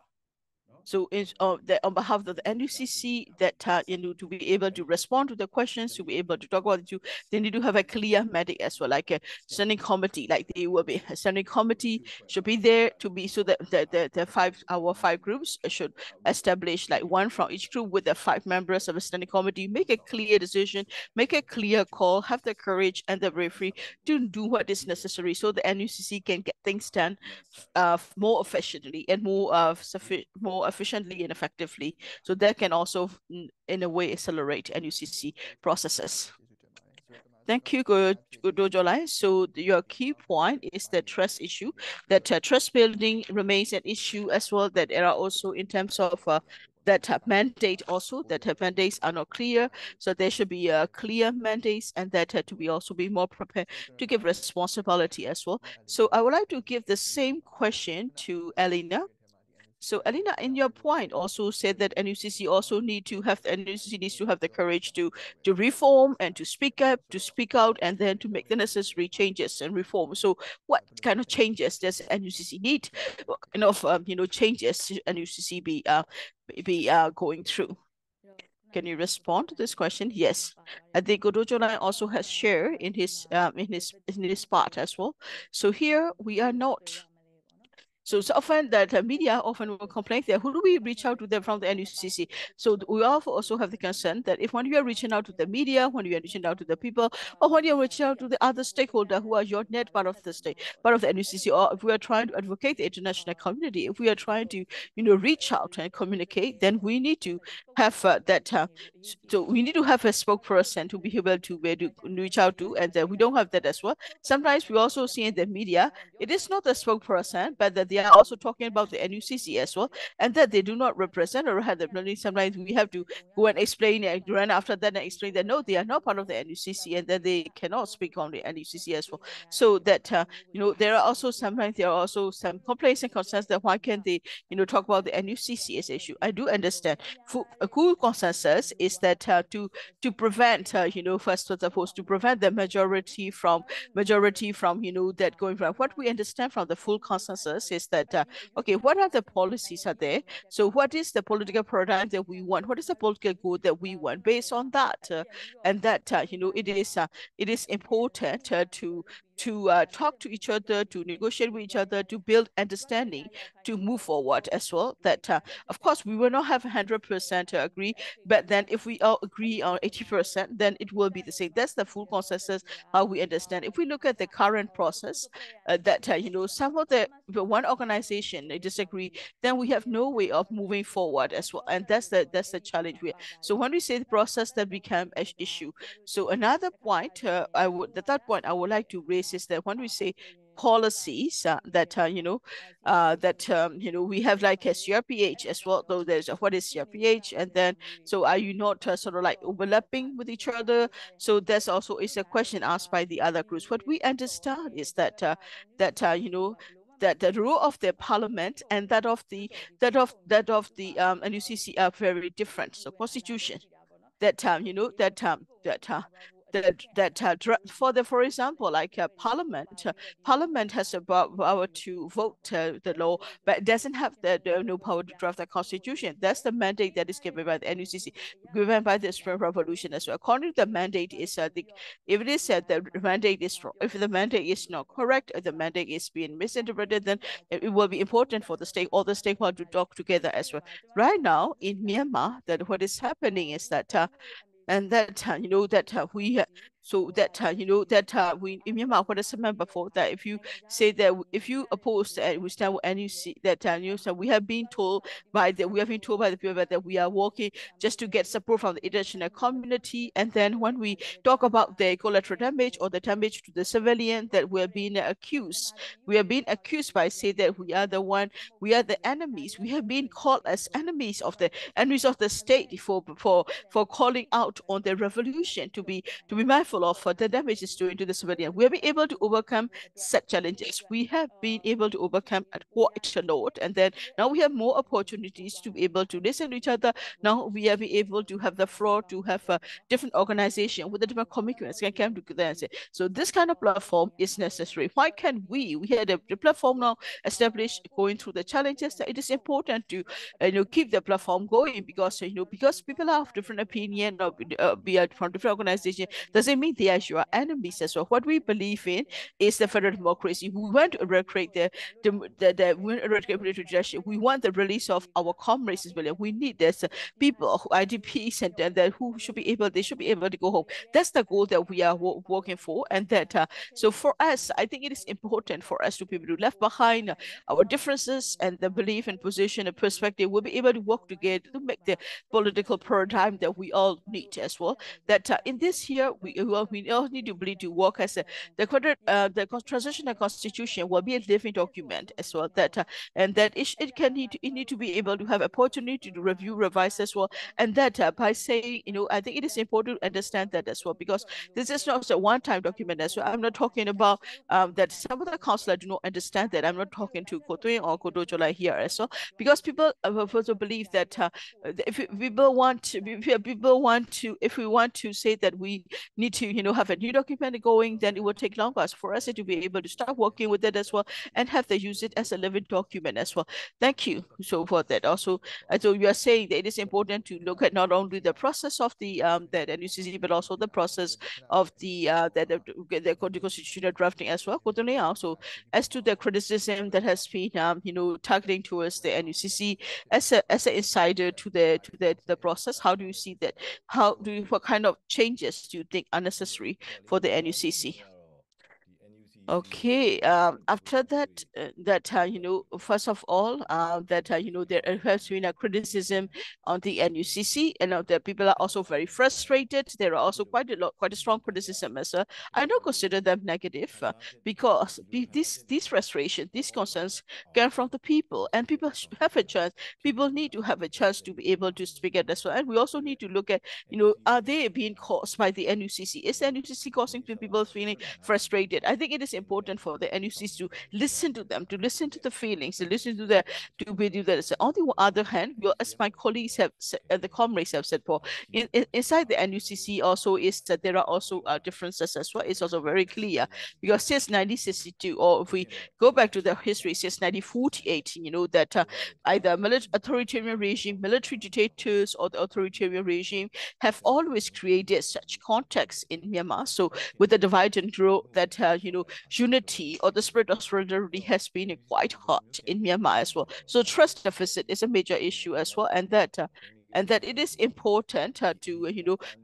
so on behalf of the NUCC, that to be able to respond to the questions, to be able to talk about it, they need to have a clear mandate as well, like a standing committee. Like they will be a standing committee should be there to be, so that our five groups should establish like one from each group with the 5 members of a standing committee. Make a clear decision, make a clear call, have the courage and the bravery to do what is necessary, so the NUCC can get things done more efficiently and more efficiently efficiently and effectively. So that can also, in a way, accelerate NUCC processes. Thank you, Dojolai. So your key point is the trust issue, that trust building remains an issue as well, that there are also in terms of that mandate also, that mandates are not clear. So there should be clear mandates, and that to be also be more prepared to give responsibility as well. So I would like to give the same question to Elena. So Elena, in your point, also said that NUCC also NUCC needs to have the courage to reform and to speak up, to speak out, and then to make the necessary changes and reform. So what kind of changes does NUCC need? What kind of changes should NUCC be going through? Can you respond to this question? Yes, I think Godojolai also has shared in his part as well. So here we are not. So often that media often will complain that who do we reach out to them from the NUCC? So we also have the concern that if when you are reaching out to the media, when you are reaching out to the people, or when you are reaching out to the other stakeholder who are your net part of the state, part of the NUCC, or if we are trying to advocate the international community, if we are trying to reach out and communicate, then we need to have so we need to have a spokesperson to be able to reach out to, and we don't have that as well. Sometimes we also see in the media, it is not a spokesperson, but that they are also talking about the NUCC as well, and that they do not represent or have the ability. Sometimes we have to go and explain and run after that and explain that no, they are not part of the NUCC, and that they cannot speak on the NUCC as well. So that there are also sometimes some complaints and concerns that why can't they talk about the NUCC as issue. I do understand. A cool consensus is that to prevent first and foremost, to prevent the majority from that going from what we understand from the full consensus is that okay, what are the policies are there? So what is the political paradigm that we want? What is the political goal that we want? Based on that, and that it is important to talk to each other, to negotiate with each other, to build understanding, to move forward as well. That of course we will not have 100% agree, but then if we all agree on 80%, then it will be the same. That's the full consensus how we understand. If we look at the current process, that some of the one organization they disagree, then we have no way of moving forward as well, and that's the challenge we have. So when we say the process that become an issue, so another point the third point I would like to raise is that when we say policies that we have like a CRPH as well, though there's what is CRPH, and then so are you not sort of like overlapping with each other? So there's also is a question asked by the other groups. What we understand is that that the role of the parliament and that of the NUCC are very different. So constitution for example, like Parliament has a power to vote the law, but it doesn't have no power to draft the constitution. That's the mandate that is given by the NUCC, given by the Spring Revolution as well. According to the mandate is if it is said the mandate is wrong, if the mandate is not correct, if the mandate is being misinterpreted, then it will be important for all the stakeholders to talk together as well. Right now in Myanmar, that what is happening is that and that we so that we in Myanmar, what is remember for that if you say that if you oppose we stand and you see that so we have been told by the people that we are working just to get support from the international community, and then when we talk about the collateral damage or the damage to the civilian, that we are being accused by say that we are the enemies. We have been called as enemies of the state for calling out on the revolution to be mindful of the damage it's doing to the civilian. We have been able to overcome such challenges. We have been able to overcome at quite a lot, and then now we have more opportunities to be able to listen to each other. Now we have been able to have the floor to have a different organization with the different commitments can come together and say, so this kind of platform is necessary. Why can we had the platform now established going through the challenges, that it is important to keep the platform going, because because people have different opinion or be from different organizations doesn't mean saying they are your enemies as well. What we believe in is the federal democracy. We want to eradicate we want the release of our comrades as well. We need this people who IDPs and that who should be able, they should be able to go home. That's the goal that we are working for. And that so for us, I think it is important for us to be able to left behind our differences and the belief and position and perspective. We'll be able to work together to make the political paradigm that we all need as well. That in this year, we all need to believe to work as the transitional constitution will be a living document as well. That and that it need to be able to have opportunity to review, revise as well. And that by saying, I think it is important to understand that as well, because this is not a one-time document as well. I'm not talking about that some of the councillors do not understand that. I'm not talking to Thwin or Kodojola here as well, because people also believe that if people want to, if we want to say that we need to, have a new document going, then it will take longer for us to be able to start working with it as well and have to use it as a living document as well. Thank you so for that. Also, so you are saying that it is important to look at not only the process of the NUCC, but also the process of the constitutional drafting as well. Also, as to the criticism that has been targeting towards the NUCC as an insider to the process, how do you see that? What kind of changes do you think are necessary for the NUCC? Okay. After that, first of all, there has been a criticism on the NUCC, and the people are also very frustrated. There are also quite a strong criticism as well. I don't consider them negative because these frustrations, these concerns come from the people, and people have a chance. People need to have a chance to be able to speak at as well. And we also need to look at, are they being caused by the NUCC? Is the NUCC causing people feeling frustrated? I think it is important for the NUCs to listen to them, to listen to the feelings, to listen to the On the other hand, as my colleagues have said, the comrades have said, Paul, inside the NUCC also is that there are also differences as well. It's also very clear because since 1962, or if we go back to the history, since 1948, that either authoritarian regime, military dictators, or the authoritarian regime have always created such context in Myanmar. So with the divide and rule, that unity or the spirit of solidarity has been quite hot in Myanmar as well. So trust deficit is a major issue as well, and that it is important to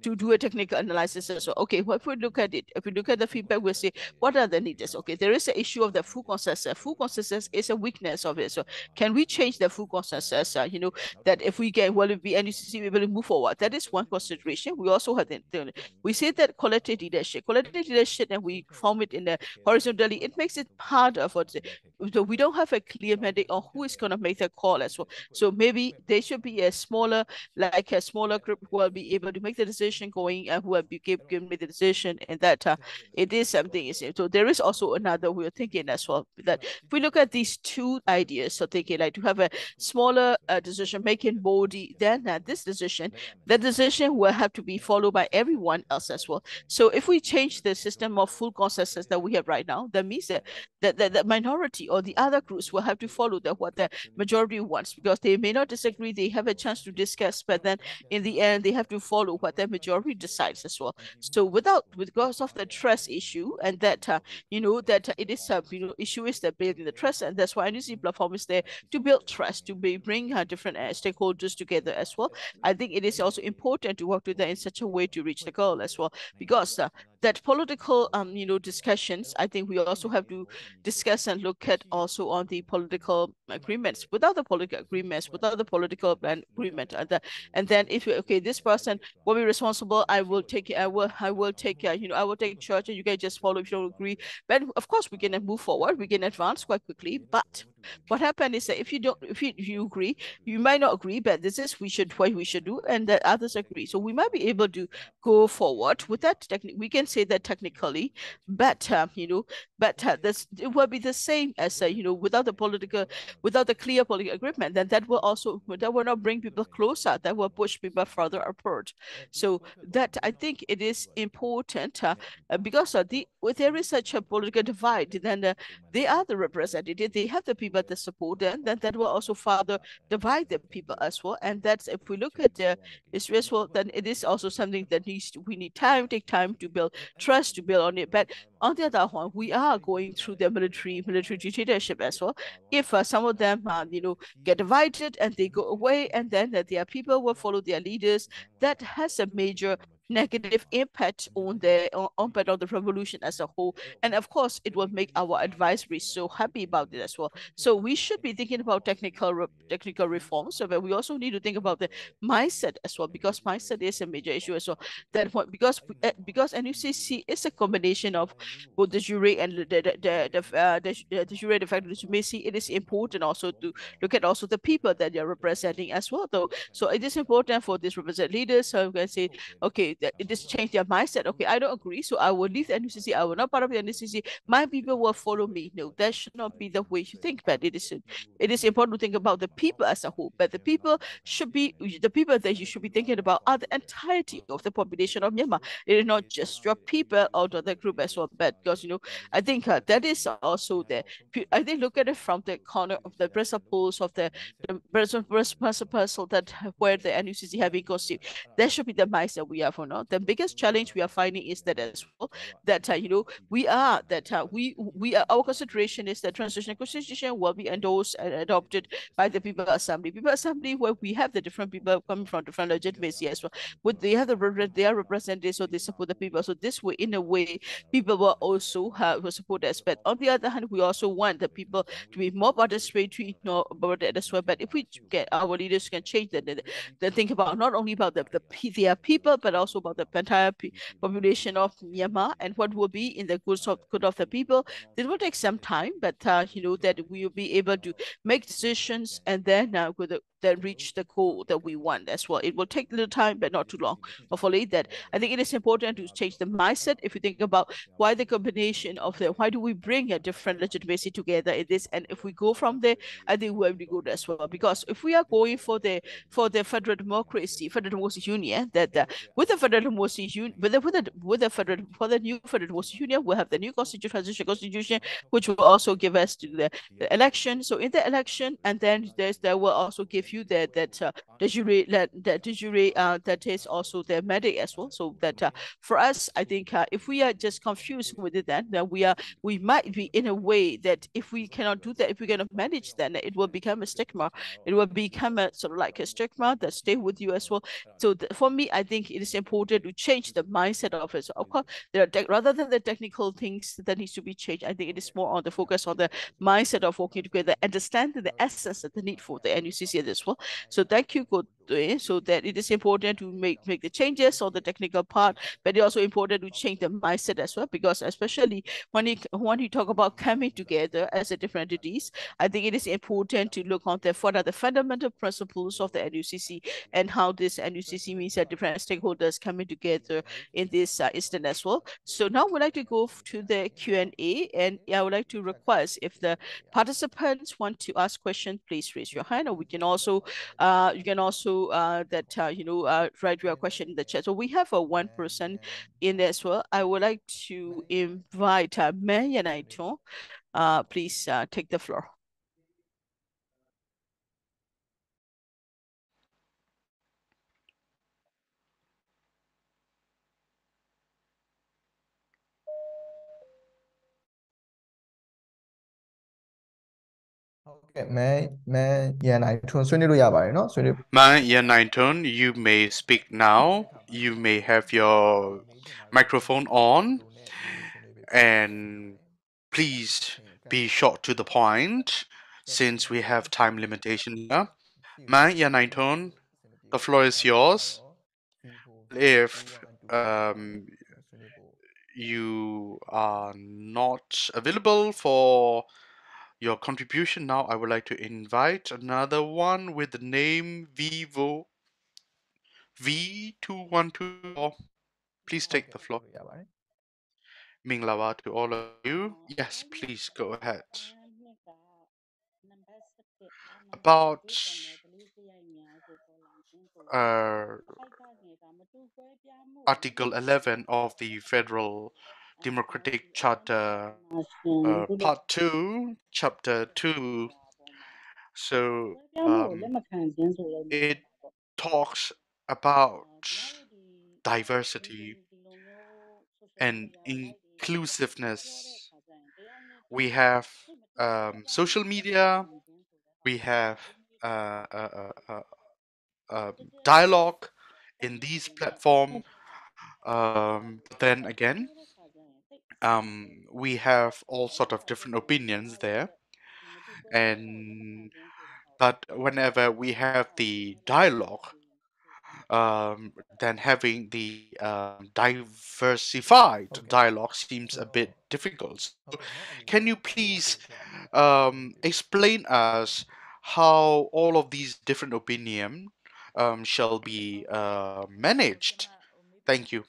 do a technical analysis as well. Okay, well, if we look at it, if we look at the feedback, we'll say, what are the needs? Okay, there is an issue of the full consensus. Full consensus is a weakness of it. So can we change the full consensus? That if we can, will it be NUCC, we will move forward. That is one consideration. We also have we say that collective leadership, and we form it in the horizontally, it makes it harder for we don't have a clear mandate on who is going to make the call as well. So maybe there should be a smaller group who will be able to make the decision going and who will be given the decision, and that it is something. So there is also another way of thinking as well, that if we look at these two ideas, so thinking like to have a smaller decision-making body, then the decision will have to be followed by everyone else as well. So if we change the system of full consensus that we have right now, that means that the minority or the other groups will have to follow what the majority wants, because they may not disagree, they have a chance to discuss, but then in the end they have to follow what the majority decides as well. So because of the trust issue, and that that it is issue is that building the trust, and that's why NUCC platform is there to build trust, to bring different stakeholders together as well. I think it is also important to work together in such a way to reach the goal as well, because that political discussions, I think we also have to discuss and look at also on the political agreements. Without the political agreements, without the political agreement, and then if this person will be responsible, I will take charge, and you guys just follow if you don't agree. But of course we can move forward, we can advance quite quickly. But what happened is that if you agree, you might not agree, but this is what we should do, and that others agree. So we might be able to go forward with that technique. We can say that technically, but this it will be the same as without the clear political agreement. Then that will not bring people closer. That will push people further apart. So that I think it is important because there is such a political divide. Then they are the representative. They have the people that support them. Then that will also further divide the people as well. And that's, if we look at the stressful, then it is also something that we need take time to build trust to build on it. But on the other hand, we are going through the military dictatorship as well. If some of them, get divided and they go away, and then their people will follow their leaders, that has a major negative impact on the revolution as a whole. And of course, it will make our advisory so happy about it as well. So we should be thinking about technical reforms, but we also need to think about the mindset as well, because mindset is a major issue as well. Because NUCC is a combination of both the jure and the jure de facto legitimacy, it is important also to look at also the people that you're representing as well, though. So it is important for these representative leaders, so we can say, okay, it is change their mindset. Okay, I don't agree, so I will leave the NUCC. I will not part of the NUCC. My people will follow me. No, that should not be the way you think. But it is important to think about the people as a whole. But the people that you should be thinking about are the entirety of the population of Myanmar. It is not just your people out of the group as well. But because I think that is also the. I think look at it from the corner of the principles of the principle that where the NUCC have been conceived. That should be the mindset we have for now. The biggest challenge we are finding is that as well, that our consideration is that transitional constitution will be endorsed and adopted by the People Assembly. People Assembly, where we have the different people coming from different legitimacy as well. Would they have their representatives, so they support the people. So this way, in a way, people will also have support us. But on the other hand, we also want the people to be more participatory, about that as well. But if we get our leaders can change the think about not only about their people, but also about the entire population of Myanmar and what will be in the good of the people. It will take some time, but that we will be able to make decisions and then then reach the goal that we want as well. It will take a little time, but not too long. Hopefully, that I think it is important to change the mindset. If you think about why the combination of why do we bring a different legitimacy together in this, and if we go from there, I think we'll be good as well. Because if we are going for the federal democracy union, that with the federal democracy union, with the new federal democracy union, we'll have the new transition constitution, which will also give us to the election. So in the election, and then there will also give you the jury that is also the mandate as well. So that for us, I think if we are just confused with it, then we might be in a way that if we cannot do that, if we cannot manage, then it will become a stigma. It will become a sort of like a stigma that stay with you as well. So for me, I think it is important to change the mindset of it. So of course, there are rather than the technical things that needs to be changed, I think it is more on the focus on the mindset of working together, understanding the essence of the need for the NUCC as well. So thank you, Thwin. So that it is important to make the changes on the technical part, but it's also important to change the mindset as well, because especially when you talk about coming together as a different entities, I think it is important to look on what are the fundamental principles of the NUCC and how this NUCC means that different stakeholders coming together in this instance as well. So now we'd like to go to the Q&A, and I would like to request if the participants want to ask questions, please raise your hand, or we can also write your question in the chat. So we have one person in as well. I would like to invite May and Aito. Please take the floor. Okay, Man Yanaiton ဆွေးနွေးလို့ရပါတယ်เนาะဆွေးနွေး Myanmar, you may speak now. You may have your microphone on, and please be short to the point since we have time limitation here. Myanmar, the floor is yours. If you are not available for your contribution now, I would like to invite another one with the name Vivo V2124. Please take the floor. Minglawa to all of you. Yes, please go ahead. About Article 11 of the Federal Democratic Charter, Part 2, Chapter 2. So it talks about diversity. and inclusiveness. We have social media, we have uh, uh, uh, uh, dialogue in these platform. But then again, we have all sort of different opinions there, and but whenever we have the dialogue, then having the diversified dialogue seems a bit difficult. So can you please explain us how all of these different opinions shall be managed? Thank you.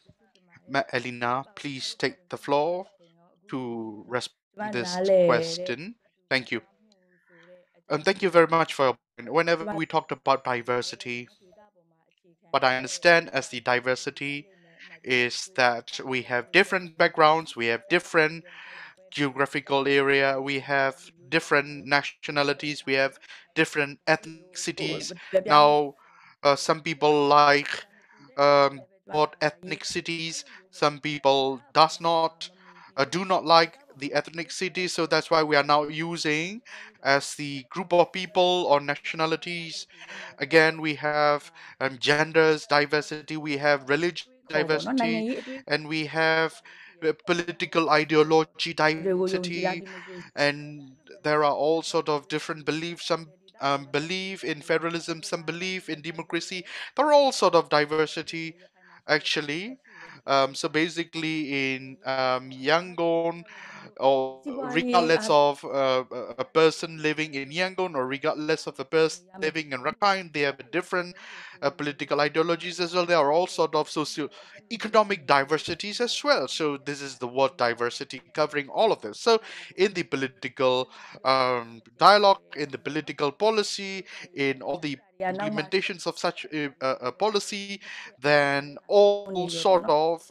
Elena, please take the floor to respond this question. Thank you. Thank you very much for your point. Whenever we talked about diversity, what I understand as the diversity is that we have different backgrounds, we have different geographical area, we have different nationalities, we have different ethnicities. Now, some people like both ethnicities, some people do not like the ethnicities, so that's why we are now using as the group of people or nationalities. Again, we have genders diversity, we have religious diversity, and we have political ideology diversity, and there are all sort of different beliefs. Some believe in federalism, some believe in democracy. There are all sort of diversity, actually. So basically, in Yangon, or regardless of a person living in Yangon, or regardless of a person living in Rakhine, they have different political ideologies as well. There are all sort of socio-economic diversities as well. So this is the word diversity covering all of this. So in the political dialogue, in the political policy, in all the implementations of such a policy, then all sort of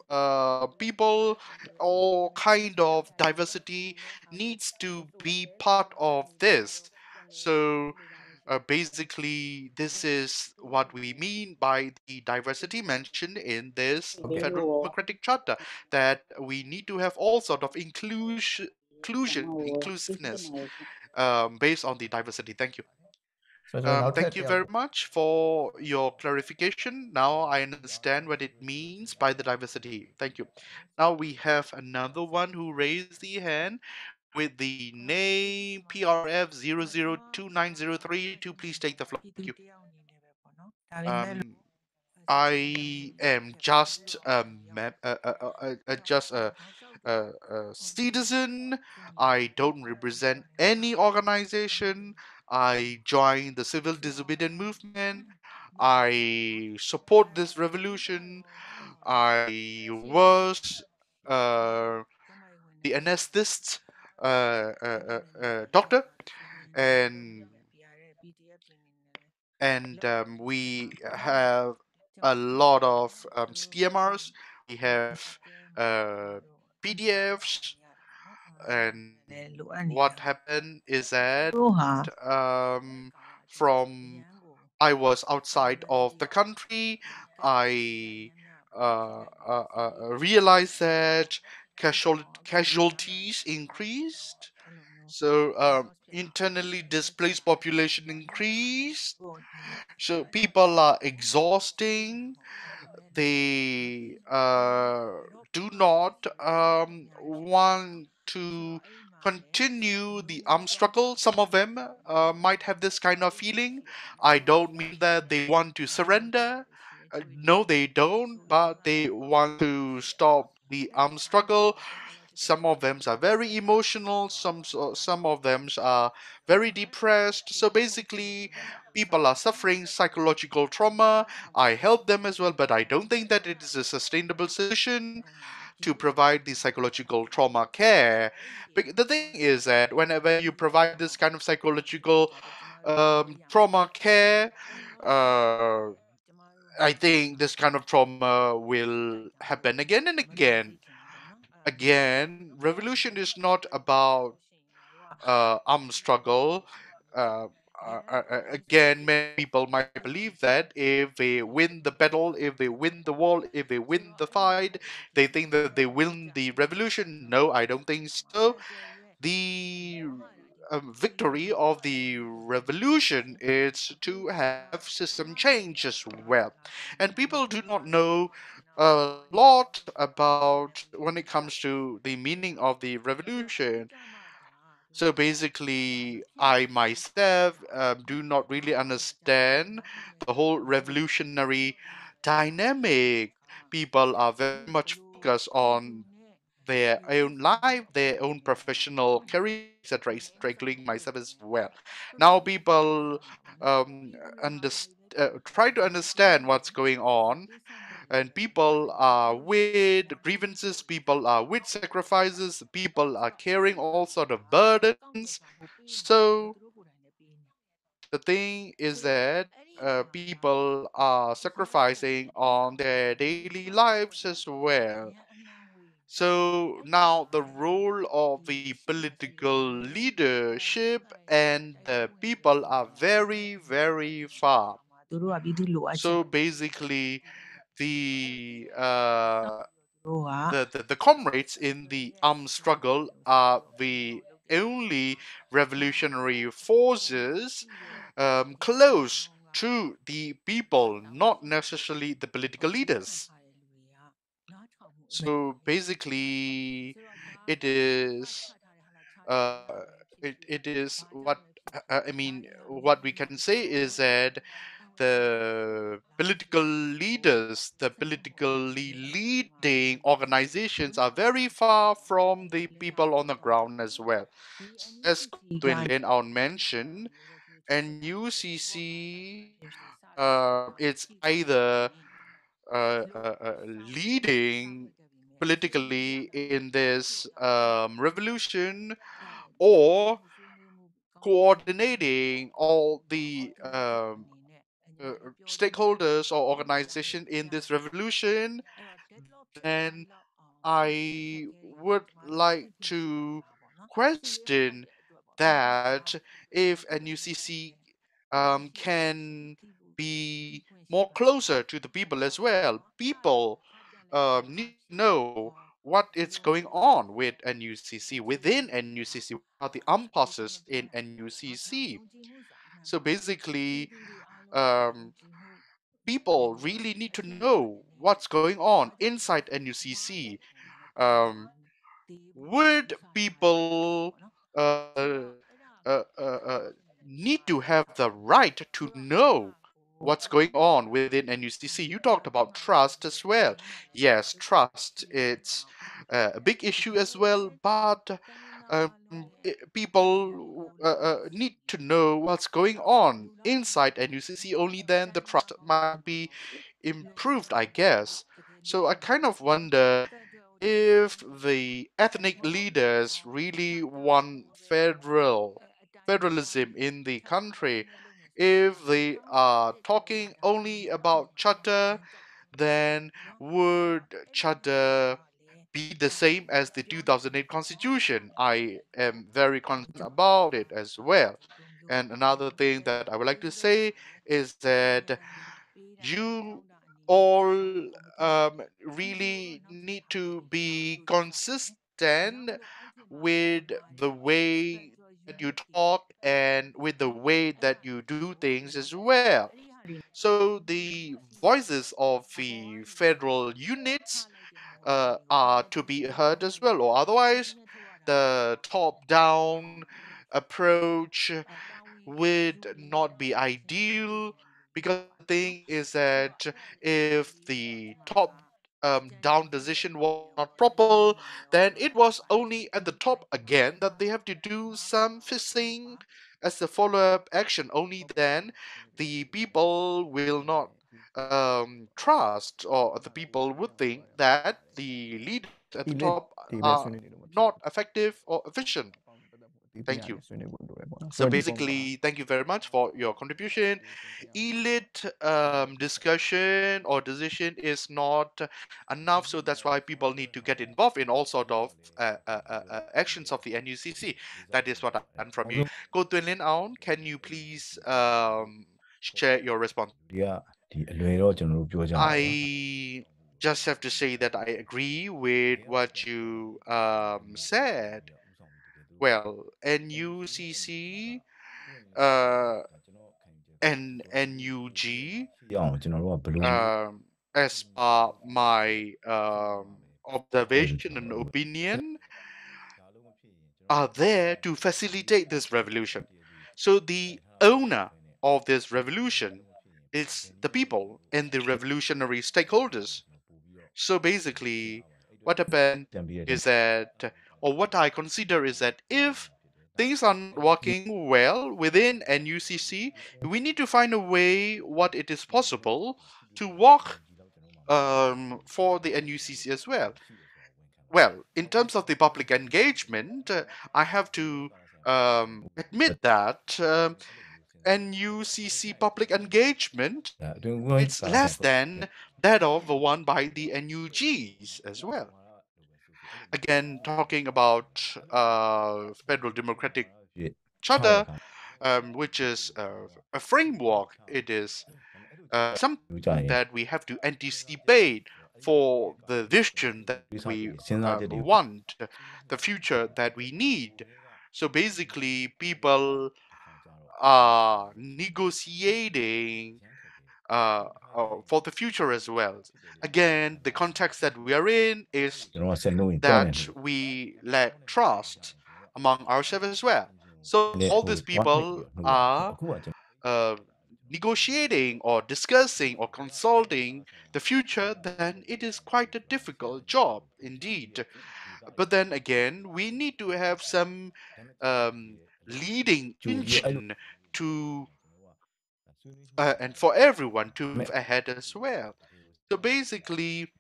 people, all kind of diversity needs to be part of this. So basically, this is what we mean by the diversity mentioned in this Federal Democratic Charter, that we need to have all sort of inclusiveness based on the diversity. Thank you. Thank you very much for your clarification. Now I understand what it means by the diversity. Thank you. Now we have another one who raised the hand with the name PRF002903 to please take the floor. Thank you. Um, I am just a citizen. I don't represent any organization. I joined the civil disobedience movement. I support this revolution. I was uh, the anesthetist doctor, and we have a lot of CTMRs. We have uh, PDFs, and what happened is that from I was outside of the country. I realized that casualties increased. So internally displaced population increased. So people are exhausting. They do not want to continue the armed struggle. Some of them might have this kind of feeling. I don't mean that they want to surrender. No, they don't, but they want to stop the armed struggle. Some of them are very emotional. Some of them are very depressed. So basically, people are suffering psychological trauma. I help them as well, but I don't think that it is a sustainable solution to provide the psychological trauma care. But the thing is that whenever you provide this kind of psychological trauma care, uh, I think this kind of trauma will happen again and again. Again, revolution is not about armed struggle. Uh, again, many people might believe that if they win the battle, if they win the war, if they win the fight, they think that they win the revolution. No, I don't think so. The victory of the revolution is to have system change as well. And people do not know a lot about when it comes to the meaning of the revolution. So basically, I myself do not really understand the whole revolutionary dynamic. People are very much focused on their own life, their own professional career, etc., etc., including myself as well. Now people try to understand what's going on, and people are with grievances, people are with sacrifices, people are carrying all sort of burdens. So the thing is that people are sacrificing on their daily lives as well. So now the role of the political leadership and the people are very, very far. So basically, the the comrades in the armed struggle are the only revolutionary forces close to the people, not necessarily the political leaders. So basically, it is it is what I mean. What we can say is that the political leaders, the politically leading organizations are very far from the people on the ground as well. So as Thwin Linn Aung mentioned, NUCC, it's either leading politically in this revolution, or coordinating all the stakeholders or organization in this revolution, then I would like to question that if NUCC can be more closer to the people as well. People need to know what is going on with NUCC, within NUCC, what are the impasses in NUCC. So basically, um, people really need to know what's going on inside NUCC. Um, would people uh, need to have the right to know what's going on within NUCC? You talked about trust as well. Yes, trust, it's a big issue as well, but people need to know what's going on inside NUCC. Only then the trust might be improved, I guess. So I kind of wonder if the ethnic leaders really want federalism in the country, if they are talking only about charter, then would charter be the same as the 2008 constitution? I am very concerned about it as well. And another thing that I would like to say is that you all really need to be consistent with the way that you talk and with the way that you do things as well. So the voices of the federal units are to be heard as well, or otherwise the top-down approach would not be ideal, because the thing is that if the top down decision was not proper, then it was only at the top again that they have to do some fixing as a follow-up action. Only then the people will not trust, or the people would think that the leaders at the top are not effective or efficient. Thank you. So basically, thank you very much for your contribution. Elite discussion or decision is not enough, so that's why people need to get involved in all sort of actions of the NUCC. That is what I learned from you. Go to Linn Aung, can you please share your response? I just have to say that I agree with what you said. Well, NUCC and NUG, as per my observation and opinion, are there to facilitate this revolution. So the owner of this revolution is the people and the revolutionary stakeholders. So basically, what happened is that, or what I consider is that if things are not working well within NUCC, we need to find a way what it is possible to work for the NUCC as well. Well, in terms of the public engagement, I have to admit that NUCC public engagement it's less than that of the one by the NUGs as well. Again, talking about Federal Democratic Charter, which is a framework, it is something that we have to anticipate for the vision that we want, the future that we need. So basically, people are negotiating for the future as well. Again, the context that we are in is that we lack trust among ourselves as well. So all these people are uh, negotiating or discussing or consulting the future, then it is quite a difficult job indeed. But then again, we need to have some leading engine to and for everyone to move ahead as well. So basically,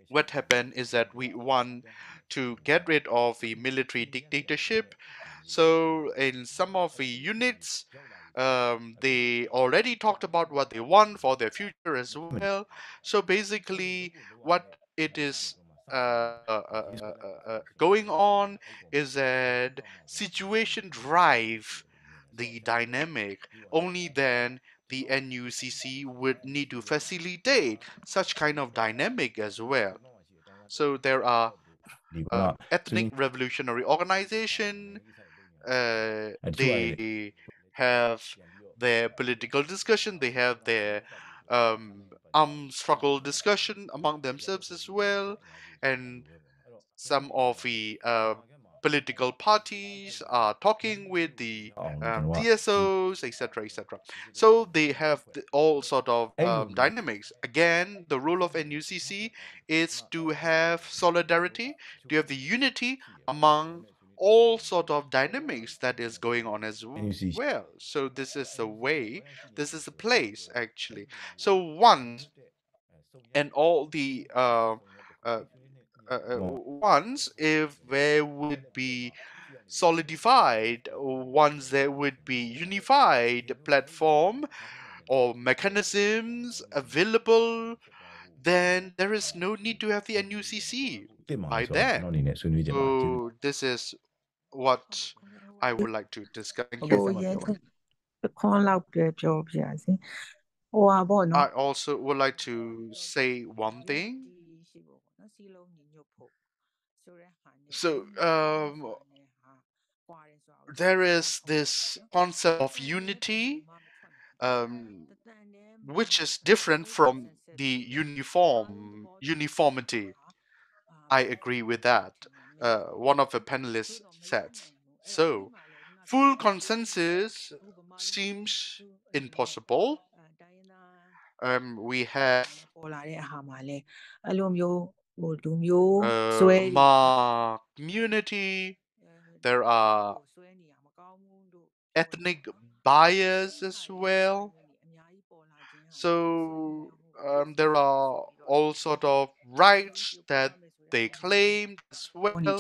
what happened is that we want to get rid of the military dictatorship. So in some of the units, they already talked about what they want for their future as well. So basically, what it is going on is that situation drive the dynamic. Only then the NUCC would need to facilitate such kind of dynamic as well. So there are ethnic revolutionary organization. They have their political discussion. They have their armed struggle discussion among themselves as well, and some of the political parties are talking with the TSOs, etc., etc. So they have all sort of dynamics. Again, the role of NUCC is to have solidarity, to have the unity among all sort of dynamics that is going on as well. So this is the way, this is the place actually. So once and all the uh, once if there would be solidified, once there would be unified platform or mechanisms available, then there is no need to have the NUCC by then. So this is what I would like to discuss. Thank you. ကိုရဲတစ်ခွန်းလောက်ပဲပြောပြစီဟိုပါပေါ့နော် I also would like to say one thing. So there is this concept of unity, which is different from the uniformity. I agree with that. One of the panelists said. So full consensus seems impossible. We have community, there are ethnic bias as well. So there are all sort of rights that they claim as well.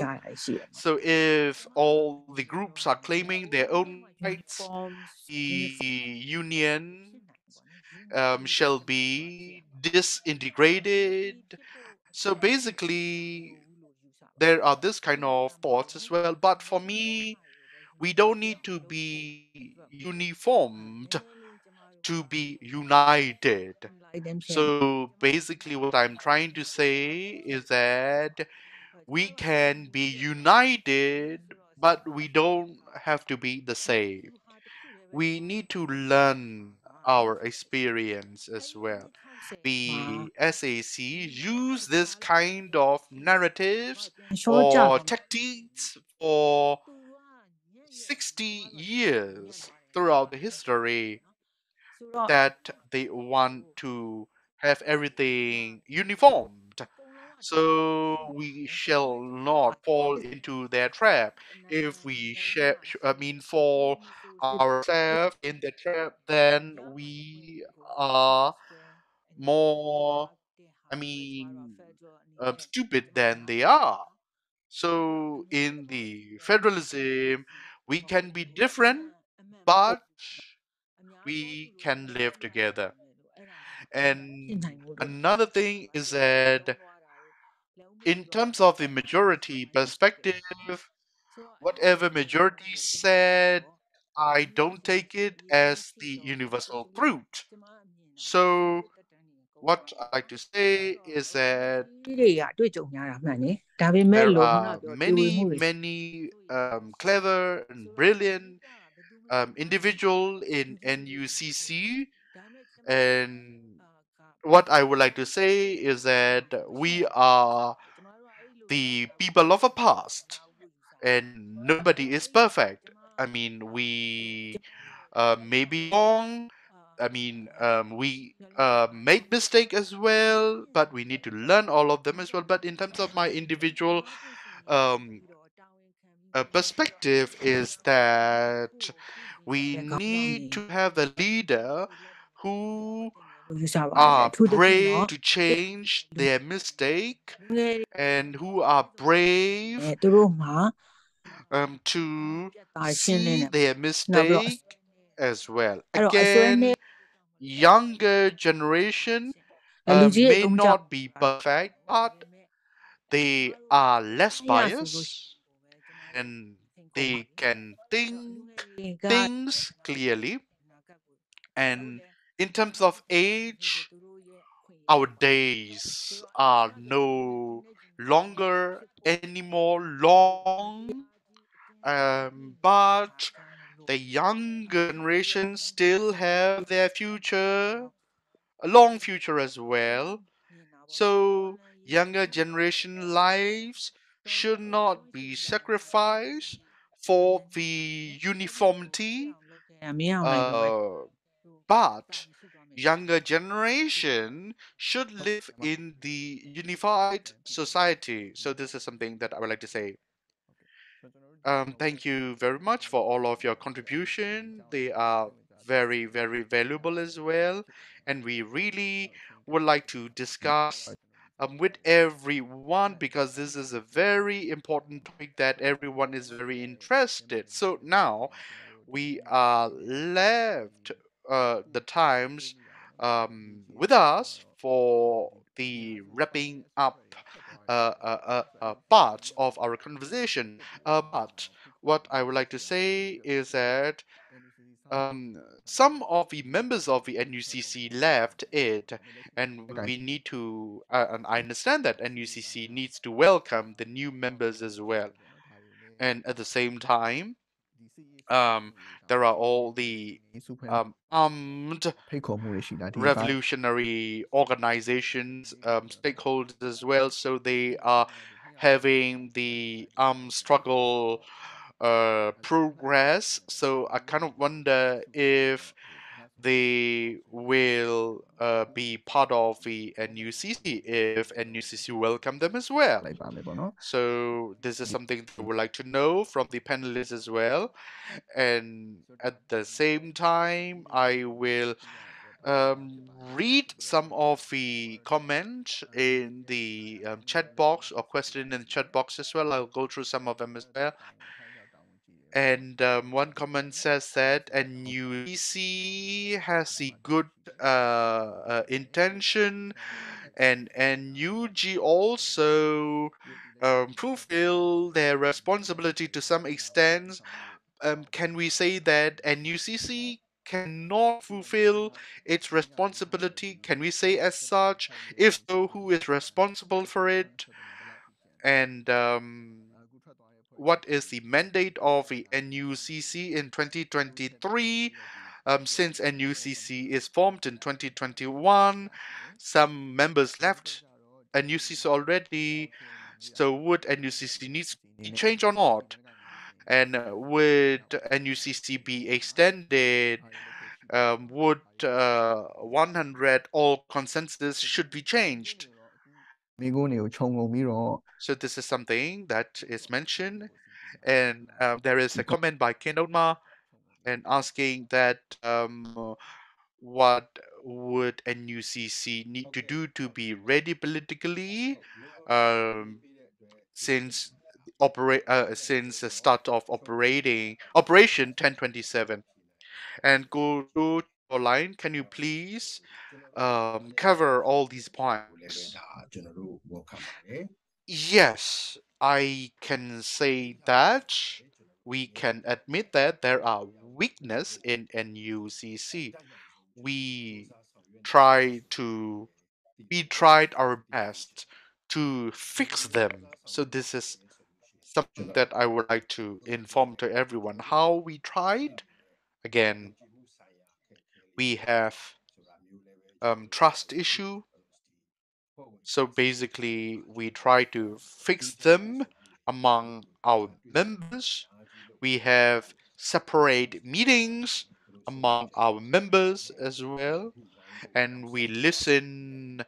So if all the groups are claiming their own rights, the union shall be disintegrated. So basically, there are this kind of thoughts as well. But for me, we don't need to be uniformed to be united. So basically, what I'm trying to say is that we can be united, but we don't have to be the same. We need to learn our experience as well. The SAC use this kind of narratives or tactics for 60 years throughout the history that they want to have everything uniformed. So we shall not fall into their trap. If we fall ourselves in the trap, then we are more, stupid than they are. So in the federalism, we can be different, but we can live together. And another thing is that in terms of the majority perspective, whatever majority said, I don't take it as the universal truth. So what I like to say is that there are many clever and brilliant individual in NUCC, and what I would like to say is that we are the people of a past, and nobody is perfect. We may be wrong. We made mistake as well, but we need to learn all of them as well. But in terms of my individual um, perspective, is that we need to have a leader who are brave to change their mistake and who are brave to see their mistake as well. Again, younger generation may not be perfect, but they are less biased and they can think things clearly. And in terms of age, our days are no longer anymore long, but the younger generation still have their future, a long future as well. So younger generation lives should not be sacrificed for the uniformity, uh, but younger generation should live in the unified society. So this is something that I would like to say. Thank you very much for all of your contribution. They are very, very valuable as well. And we really would like to discuss with everyone because this is a very important topic that everyone is very interested. So now we are left the times with us for the wrapping up parts of our conversation. But what I would like to say is that some of the members of the NUCC left it, and we need to, and I understand that NUCC needs to welcome the new members as well. And at the same time, there are all the armed ဖိတ်ခေါ်မှုတွေရှိတာဒီ revolutionary organizations, stakeholders as well. So they are having the struggle progress. So I kind of wonder if they will be part of the NUCC if NUCC welcome them as well. လိုက်ပါမယ်ပေါ့နော် So this is something that I would like to know from the panelists as well. And at the same time, I will read some of the comments in the chat box or question in the chat box as well. I'll go through some of them as well. And one comment says that NUCC has the good intention, and NUG also fulfill their responsibility to some extent. Can we say that NUCC cannot fulfill its responsibility? Can we say as such? If so, who is responsible for it? And what is the mandate of the NUCC in 2023? Since NUCC is formed in 2021, some members left NUCC already. So would NUCC needs to be changed or not? And would NUCC be extended? Would 100 all consensus should be changed? So this is something that is mentioned, and there is a comment by Kenoma and asking that what would NUCC need to do to be ready politically since since the start of Operation 1027. And go to line. Can you please cover all these points? Yes, I can say that we can admit that there are weaknesses in NUCC. We tried our best to fix them. So this is something that I would like to inform to everyone how we tried. Again, we have trust issue. So basically, we try to fix them among our members. We have separate meetings among our members as well, and we listen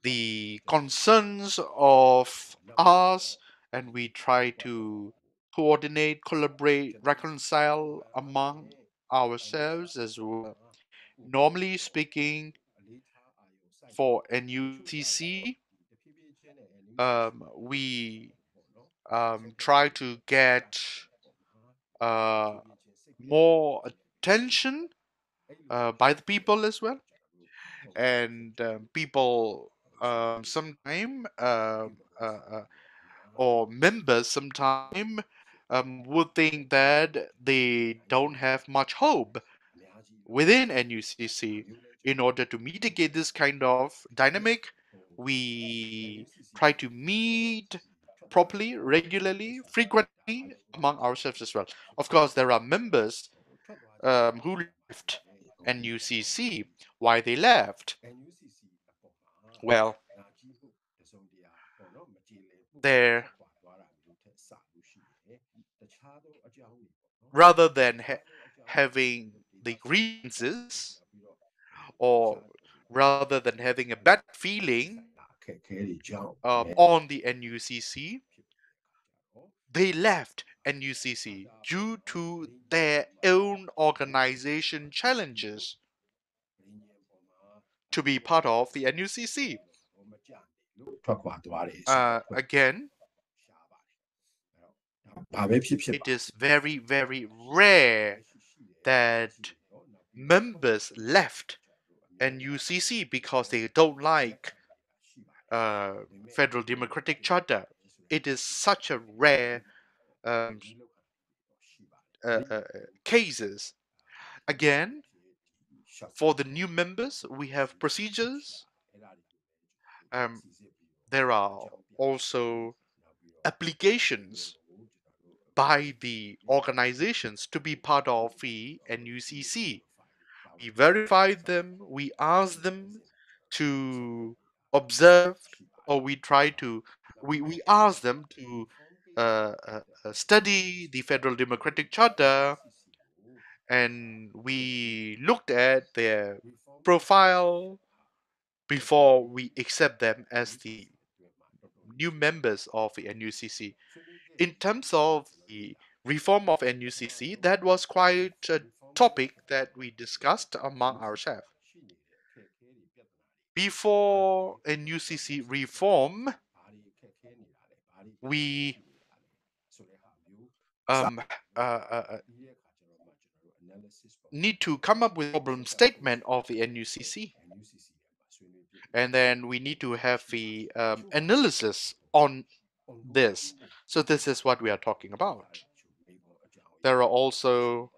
the concerns of us, and we try to coordinate, collaborate, reconcile among ourselves as well. Normally speaking, for NUCC, we try to get uh, more attention by the people as well, and people sometime or members sometime would think that they don't have much hope within NUCC. In order to mitigate this kind of dynamic, we try to meet properly, regularly, frequently among ourselves as well. Of course, there are members who left NUCC. Why they left? Well, they're rather than having the grievances, or rather than having a bad feeling on the NUCC, they left NUCC due to their own organization challenges to be part of the NUCC. Again, it is very, very rare that members left NUCC because they don't like Federal Democratic Charter. It is such a rare um, cases. Again, for the new members, we have procedures. Um, there are also applications by the organizations to be part of the NUCC. We verify them, we ask them to observe, or we ask them to study the Federal Democratic Charter, and we looked at their profile before we accept them as the new members of the NUCC. In terms of the reform of NUCC, that was quite a topic that we discussed among ourselves. before NUCC reform, we need to come up with problem statement of the NUCC, and then we need to have the analysis on this. So this is what we are talking about. There are also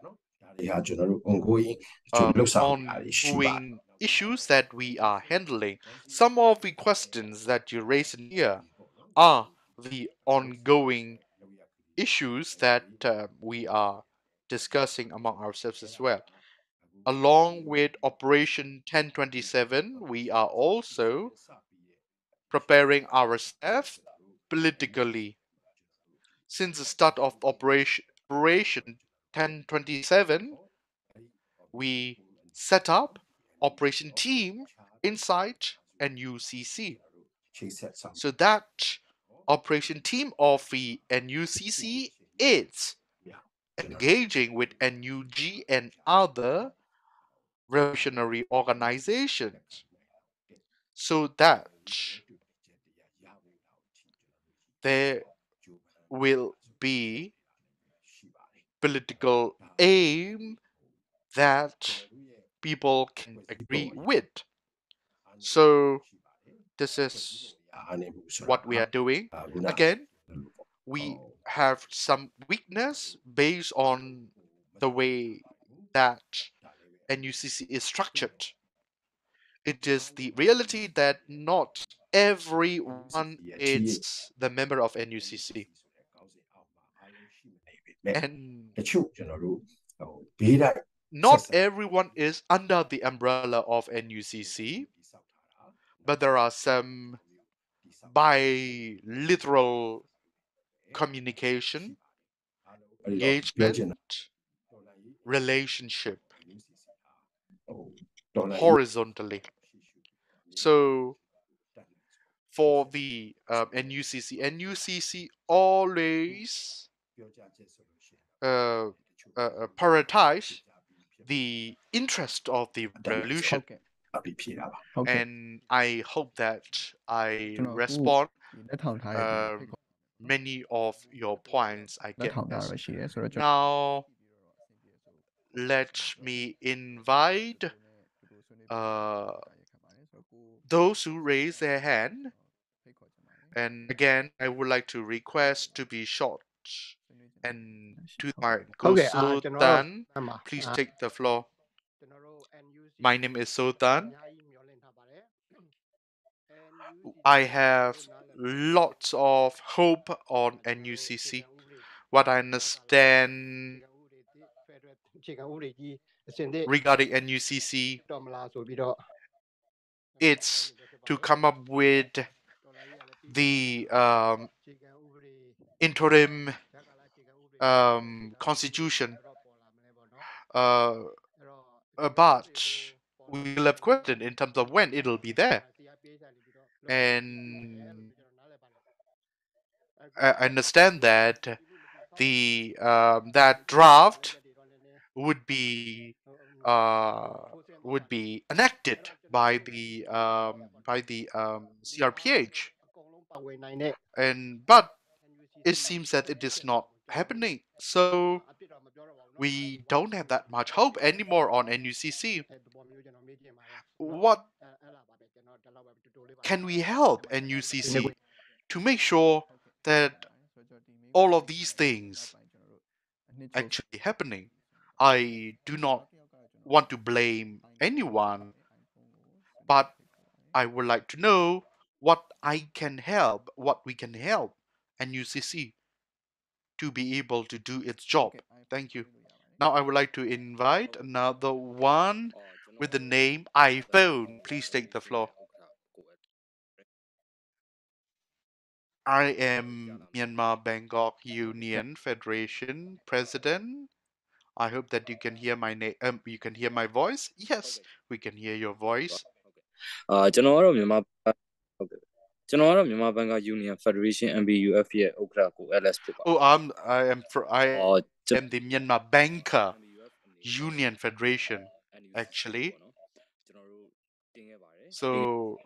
ongoing issues that we are handling. Some of the questions that you raise in here are the ongoing issues that we are discussing among ourselves as well. Along with Operation 1027, we are also preparing ourselves politically. Since the start of Operation 1027, we set up operation team inside NUCC. So that operation team of the NUCC is engaging with NUG and other revolutionary organizations so that there will be political aim that people can agree with. So this is what we are doing. Again, we have some weakness based on the way that NUCC is structured. It is the reality that not everyone is the member of NUCC. And not everyone is under the umbrella of NUCC, but there are some bilateral communication, engagement, relationship horizontally. So for the NUCC always prioritize the interest of the revolution. And I hope that I respond many of your points, I guess. Now, let me invite those who raise their hand. And again, I would like to request to be short. And to my Sultan, please take the floor. My name is Sultan. I have lots of hope on NUCC. What I understand regarding NUCC, it's to come up with the interim constitution, but we will have question in terms of when it'll be there. And I understand that the that draft would be enacted by the CRPH, but it seems that it is not happening. So we don't have that much hope anymore on NUCC. What can we help NUCC to make sure that all of these things actually happening? I do not want to blame anyone, but I would like to know what I can help, what we can help NUCC to be able to do its job. Thank you. Now I would like to invite another one with the name iPhone. Please take the floor. I am Myanmar Bangkok Union Federation President. I hope that you can hear my name. You can hear my voice. Yes, we can hear your voice. ကျွန်တော်ကတော့မြန်မာဘန်က Union Federation MBUF ရဲ့ ဥက္ကဋ္ဌကို LS ဖြစ်ပါတယ် Oh, I am the Myanmar Banker Union Federation actually. So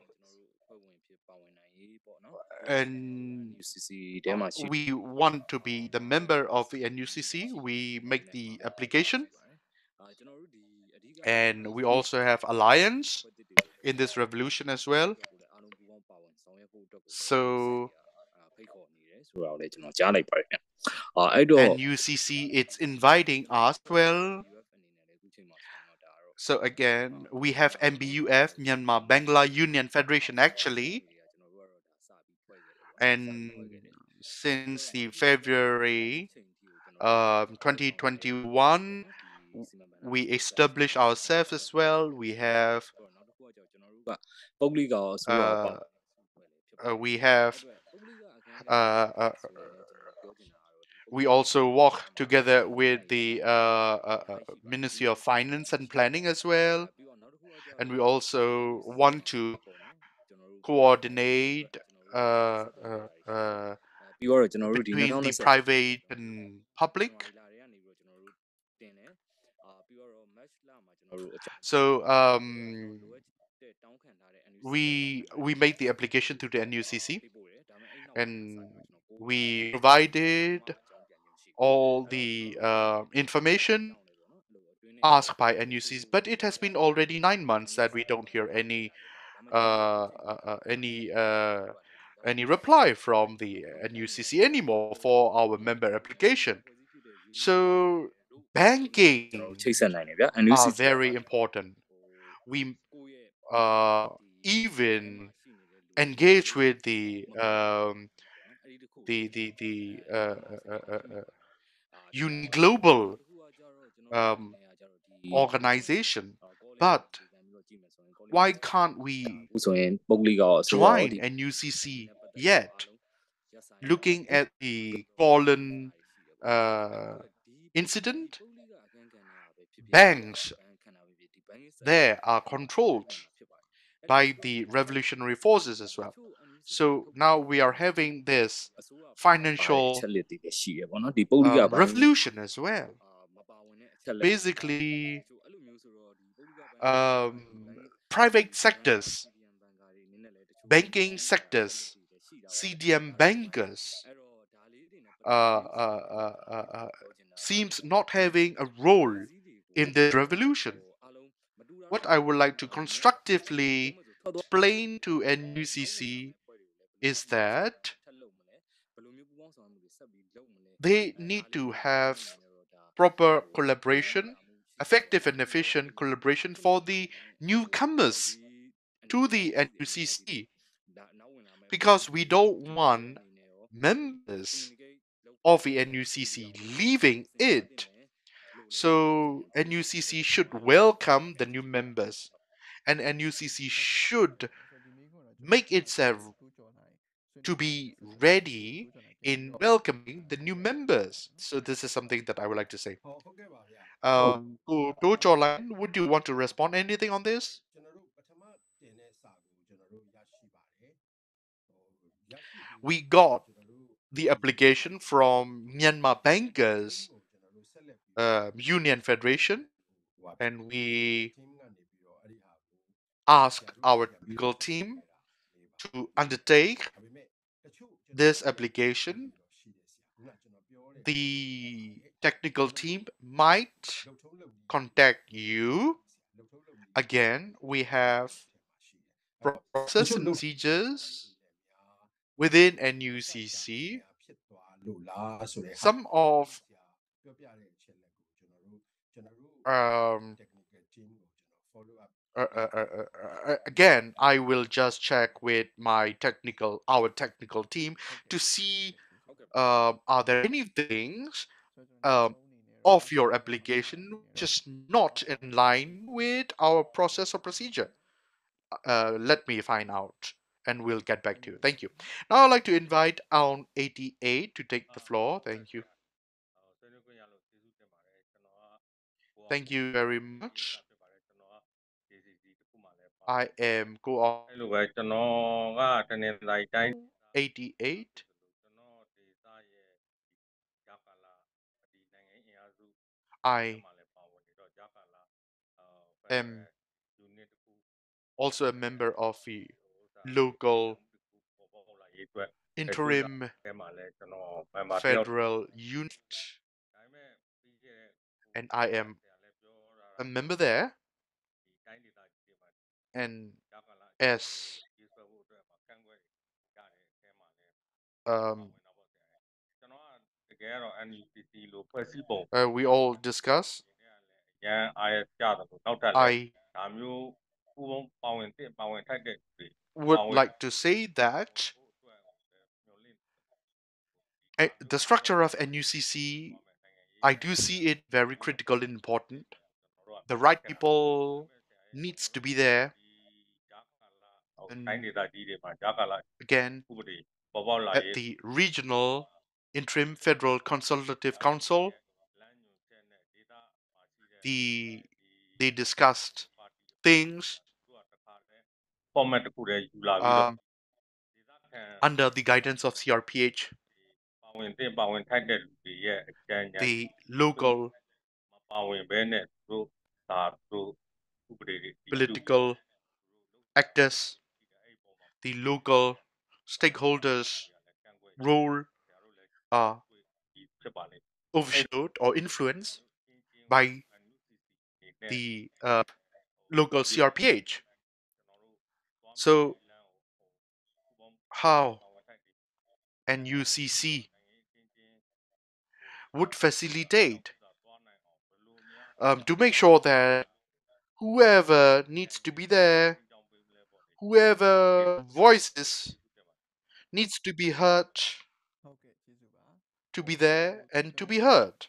and we want to be the member of the NUCC. We make the application, and we also have alliance in this revolution as well. So NUCC, it's inviting us. Well, so again, we have MBUF, Myanmar Bangla Union Federation actually, and since the February 2021, we established ourselves as well. Uh, we have we also work together with the Ministry of Finance and Planning as well, and we also want to coordinate between the private and public. So we made the application to the NUCC, and we provided all the information asked by NUCs, but it has been already 9 months that we don't hear uh, uh, uh, any uh, any reply from the NUCC anymore for our member application. So banking are very important. We even engage with the Union Global organization, but why can't we join NUCC yet? Looking at the Fallen incident, banks there are controlled by the revolutionary forces as well. So now we are having this financial revolution as well. Basically, private sectors, banking sectors, CDM bankers seems not having a role in this revolution. What I would like to constructively explain to NUCC is that they need to have proper collaboration, effective and efficient collaboration for the newcomers to the NUCC, because we don't want members of the NUCC leaving it. So NUCC should welcome the new members, and NUCC should make itself to be ready in welcoming the new members. So this is something that I would like to say. To Cholan, would you want to respond anything on this? We got the application from Myanmar Bankers Union Federation, and we asked our technical team to undertake this application. The technical team might contact you. Again, we have process and procedures within NUCC. Some of um, again, I will just check with our technical team to see are there any things um, of your application which is not in line with our process or procedure. Let me find out and we'll get back to you. Thank you. Now I'd like to invite Aung 88 to take the floor. Thank you. Thank you very much. I am Go 88. I am also a member of the local interim federal unit, and I am a member there. And as we all discuss, I would like to say that the structure of NUCC, I do see it very critical and important. The right people needs to be there. And again, at the regional interim federal consultative council, they discussed things under the guidance of CRPH. The local political actors, the local stakeholders' role are overshadowed or influenced by the local CRPH. So how NUCC would facilitate to make sure that whoever needs to be there, whoever voices needs to be heard, to be there and to be heard.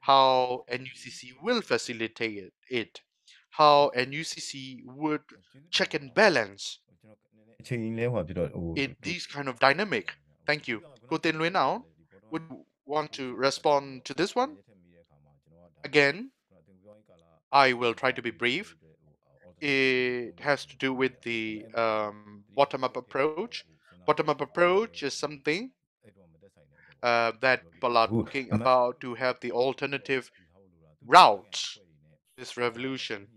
How NUCC will facilitate it, how NUCC would check and balance in these kind of dynamic. Thank you. Cô Tiên Luyến Áo, would you want to respond to this one? Again, I will try to be brief. It has to do with the bottom-up approach. Bottom-up approach is something that people are talking about to have the alternative route this revolution.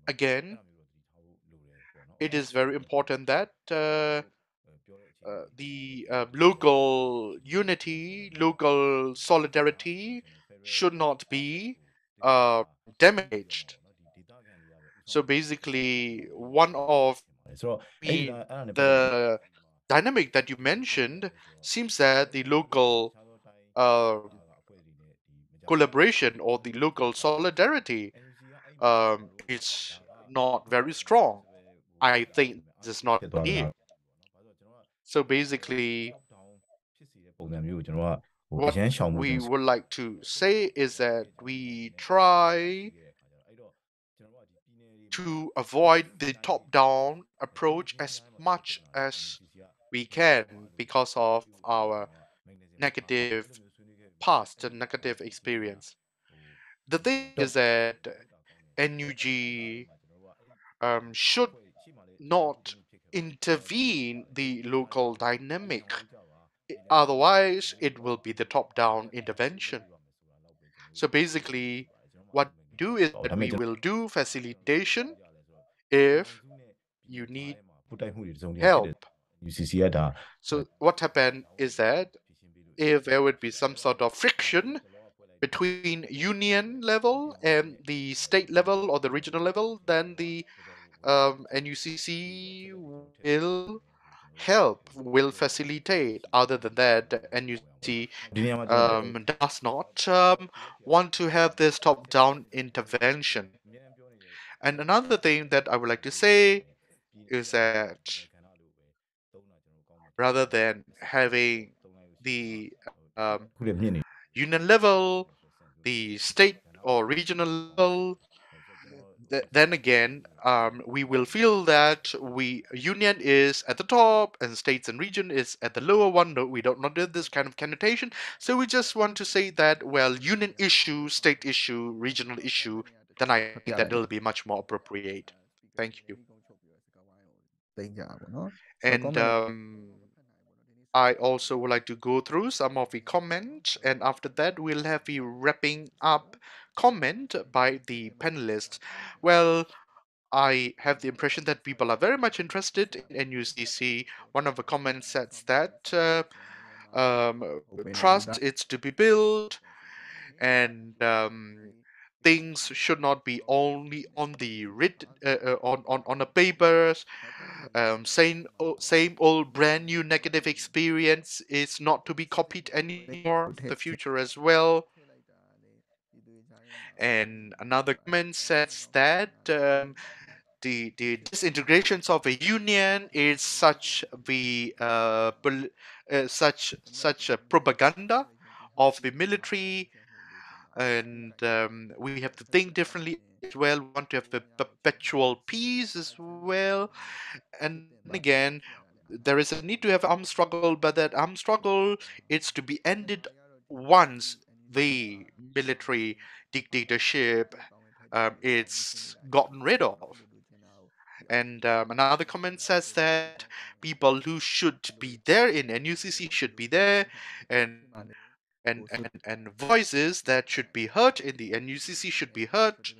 Again, it is very important that the local unity, local solidarity should not be damaged. So basically, one of the dynamic that you mentioned seems that the local collaboration or the local solidarity is not very strong. I think this is not here. So basically, what we would like to say is that we try to avoid the top-down approach as much as we can because of our negative past and negative experience. The thing is that NUG should not intervene the local dynamic. Otherwise, it will be the top-down intervention. So basically, what we do is that we will do facilitation if you need help. So what happened is that if there would be some sort of friction between union level and the state level or the regional level, then the NUCC will help, will facilitate. Other than that, NUCC does not want to have this top-down intervention. And another thing that I would like to say is that rather than having the union level, the state or regional level, then again, we will feel that union is at the top and states and region is at the lower one. No, we don't do this kind of connotation. So we just want to say that, well, union issue, state issue, regional issue, then I think that it'll be much more appropriate. Thank you. And I also would like to go through some of the comments, and after that we'll have the wrapping up comment by the panelists. Well, I have the impression that people are very much interested in NUCC. One of the comments says that trust is to be built, and things should not be only on the on a papers. Same old brand new negative experience is not to be copied anymore. The future as well. And another comment says that the disintegrations of a union is such a propaganda of the military, and we have to think differently as well. We want to have a perpetual peace as well. And again, there is a need to have armed struggle, but that armed struggle is to be ended once the military dictatorship is gotten rid of. And another comment says that people who should be there in NUCC should be there, and and voices that should be heard in the NUCC should be heard,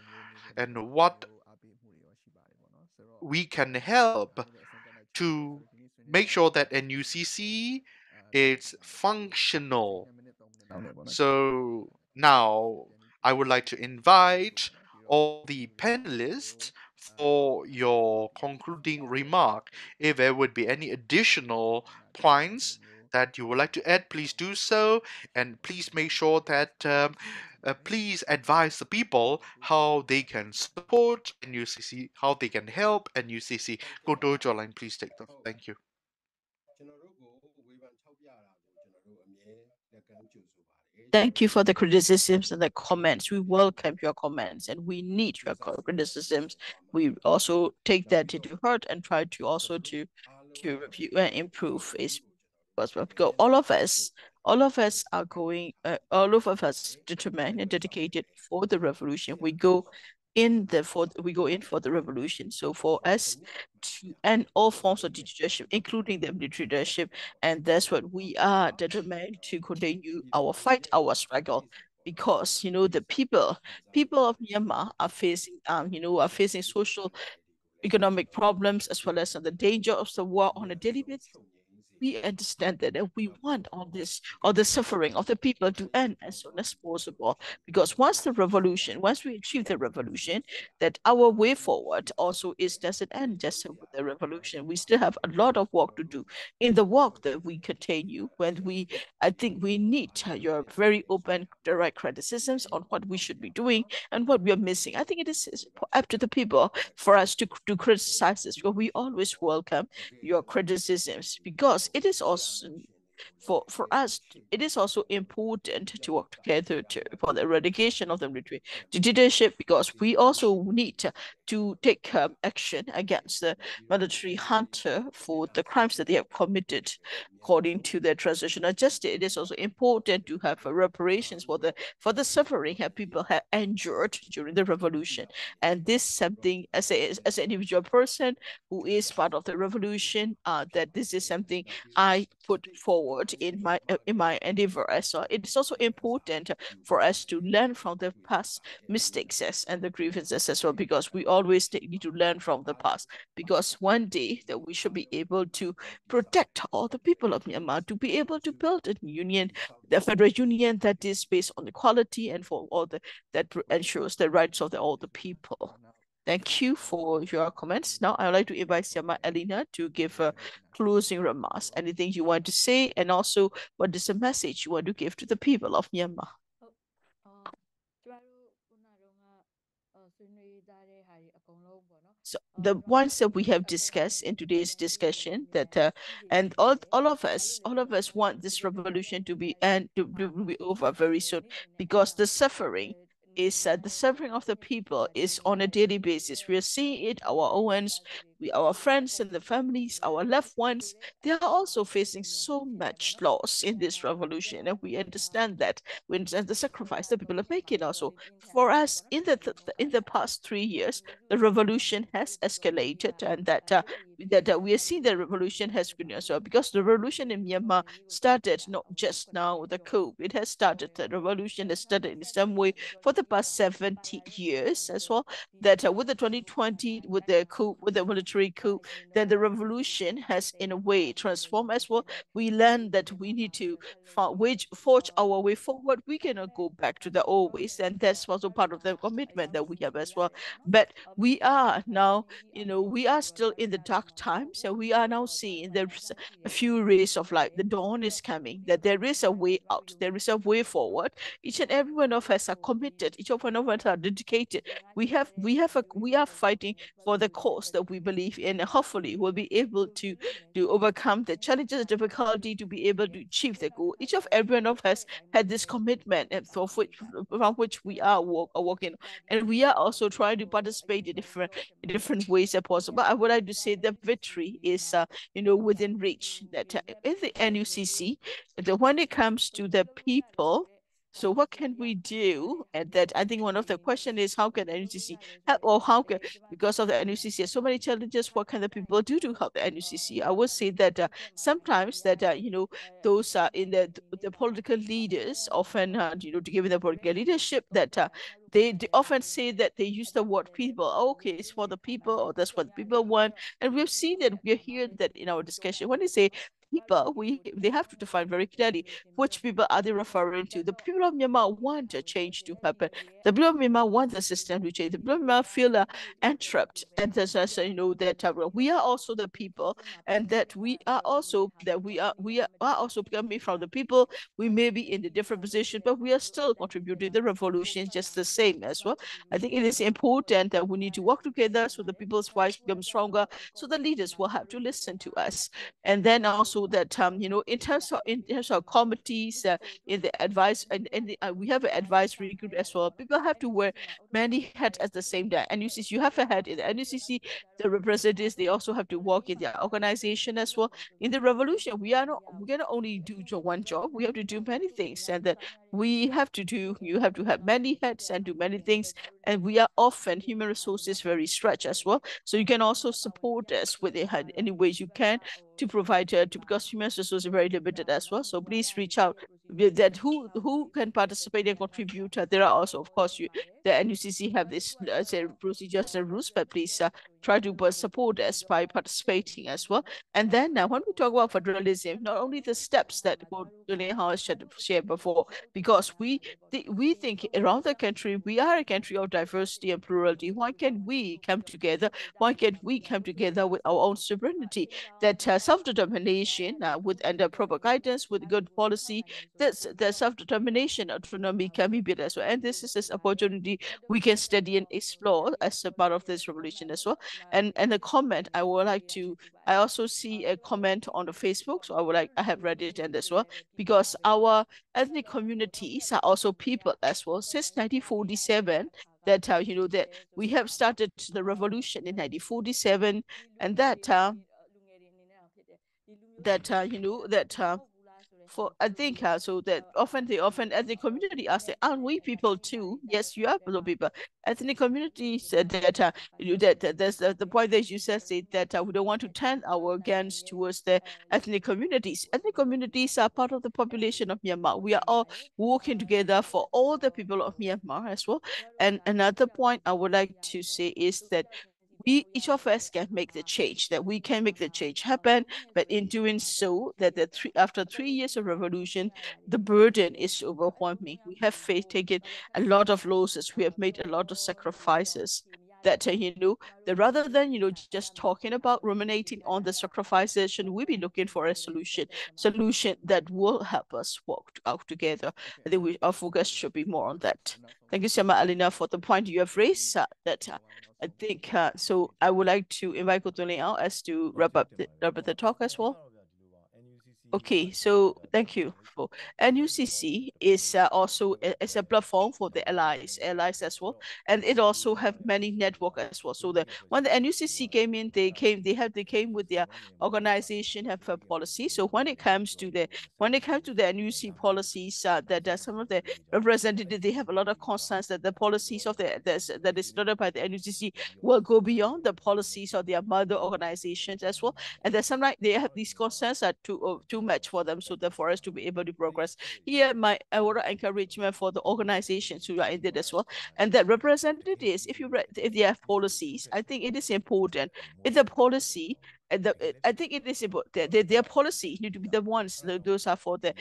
and what we can help to make sure that NUCC is functional. So now I would like to invite all the panelists for your concluding remark. If there would be any additional points that you would like to add, please do so, and please make sure that please advise the people how they can support NUCC, how they can help NUCC. Go to line, please take them. Thank you. ကျွန်တော်တို့ကိုဝေဖန်ထောက်ပြတာကိုကျွန်တော်တို့အမြဲလက်ကမ်းကြိုဆိုပါတယ် Thank you for the criticisms and the comments. We welcome your comments and we need your criticisms. We also take that into heart and try to also to review and improve is because all of us are going all of us determined and dedicated for the revolution. We go in for the revolution. So for us to end all forms of dictatorship, including the military dictatorship, and that's what we are determined to continue our fight, our struggle. Because the people of Myanmar are facing social, economic problems as well as the danger of the war on a daily basis. We understand that and we want all the suffering of the people to end as soon as possible. Because once we achieve the revolution, that our way forward also doesn't end just with the revolution. We still have a lot of work to do. In the work that we continue, I think we need your very open, direct criticisms on what we should be doing and what we are missing. I think it is up to the people for us to criticize this, but we always welcome your criticisms because it is also for us, it is also important to work together for the eradication of the military dictatorship, because we also need to take action against the military junta for the crimes that they have committed according to their transitional justice. It is also important to have reparations for the suffering that people have endured during the revolution. And this something as an individual person who is part of the revolution, that this is something I put forward in my endeavor as well. It is also important for us to learn from the past mistakes and the grievances as well, because we always need to learn from the past, because one day that we should be able to protect all the people of Myanmar, to be able to build a union, the federal union that is based on equality and for all that ensures the rights of all the people. Thank you for your comments. Now I would like to invite Elena to give closing remarks. Anything you want to say, and also what is the message you want to give to the people of Myanmar? So the ones that we have discussed in today's discussion, that and all of us want this revolution to be over very soon, because the suffering of the people is on a daily basis. We are seeing it, our owns our friends and the families, our loved ones, they are also facing so much loss in this revolution, and we understand that. We understand the sacrifice that people are making. Also, for us, in the past 3 years, the revolution has escalated, and that we are seeing the revolution has been as well, because the revolution in Myanmar started not just now with the coup. It has started, the revolution has started in some way for the past 70 years as well. That with the 2020, with the coup, with the military coup, then the revolution has in a way transformed as well. We learned that we need to forge our way forward. We cannot go back to the old ways, and that's also part of the commitment that we have as well. But we are now, we are still in the dark times, and we are now seeing there's a few rays of light. The dawn is coming, that there is a way out, there is a way forward. Each and every one of us are committed, each of one of us are dedicated. We are fighting for the cause that we believe in, and hopefully we'll be able to overcome the challenges, the difficulty, to be able to achieve the goal. Each of every one of us had this commitment, and from which we are working, and we are also trying to participate in different ways as possible. I would like to say the victory is within reach. That in the NUCC, when it comes to the people, so what can we do? And that, I think one of the question is, how can NUCC help, or how can, because of the NUCC has so many challenges, what can the people do to help the NUCC? I would say that sometimes that those in the political leaders often to give the political leadership, that they often say that they use the word people. Oh, okay, it's for the people, or that's what the people want. And we've seen that, we're hearing that in our discussion. When they say people, they have to define very clearly which people are they referring to. The people of Myanmar want a change to happen. The people of Myanmar want the system to change. The people of Myanmar feel entrapped, and there's also, that we are also the people, and that we are also coming from the people. We may be in a different position, but we are still contributing the revolution just the same as well. I think it is important that we need to work together so the people's voice becomes stronger, so the leaders will have to listen to us. And then also that in terms of committees, in the advice, and we have an advisory group as well. People have to wear many hats at the same time. And you have a hat in the NUCC, the representatives, they also have to work in their organization as well. In the revolution, we cannot only do one job, we have to do many things, and that you have to have many hats and do many things. And we are often human resources very stretched as well. So you can also support us with any ways you can to provide because human resources are very limited as well. So please reach out that who can participate and contribute. There are also, of course, the NUCC have this say procedures and rules, but please try to support us by participating as well. And then when we talk about federalism, not only the steps that Linn has shared before, because we think around the country, we are a country of diversity and plurality. Why can't we come together? Why can't we come together with our own sovereignty? That self-determination with under proper guidance, with good policy, that's the self-determination, autonomy can be built as well. And this is this opportunity we can study and explore as a part of this revolution as well. And the comment I also see a comment on the Facebook, so I have read it and as well, because our ethnic communities are also people as well. Since 1947, that that we have started the revolution in 1947, and for I think so that often ethnic community are saying, aren't we people too? Yes, you are people. Ethnic communities that there's the point that you said say that we don't want to turn our guns towards the ethnic communities. Ethnic communities are part of the population of Myanmar. We are all working together for all the people of Myanmar as well. And another point I would like to say is that each of us can make the change, that we can make the change happen. But in doing so, that after 3 years of revolution, the burden is overwhelming. We have taken a lot of losses. We have made a lot of sacrifices. That rather than just talking about ruminating on the sacrifices, should we be looking for a solution that will help us work out together? I think our focus should be more on that. Thank you so much, Elena, for the point you have raised. I think so. I would like to invite Thwin as to wrap up the talk as well. Okay, so thank you for NUCC is also is a platform for the allies as well, and it also have many network as well. So when the NUCC came in, they came with their organization have a policy. So when it comes to the NUCC policies, that some of the representatives they have a lot of concerns that the policies of that is started by the NUCC will go beyond the policies of their mother organizations as well, and then sometimes they have these concerns are too much for them, so for us to be able to progress. Here, my order encouragement for the organizations who are in it as well, and that representatives, if they have policies, I think it is important. If the policy I think it is important that their policy need to be the ones those are for the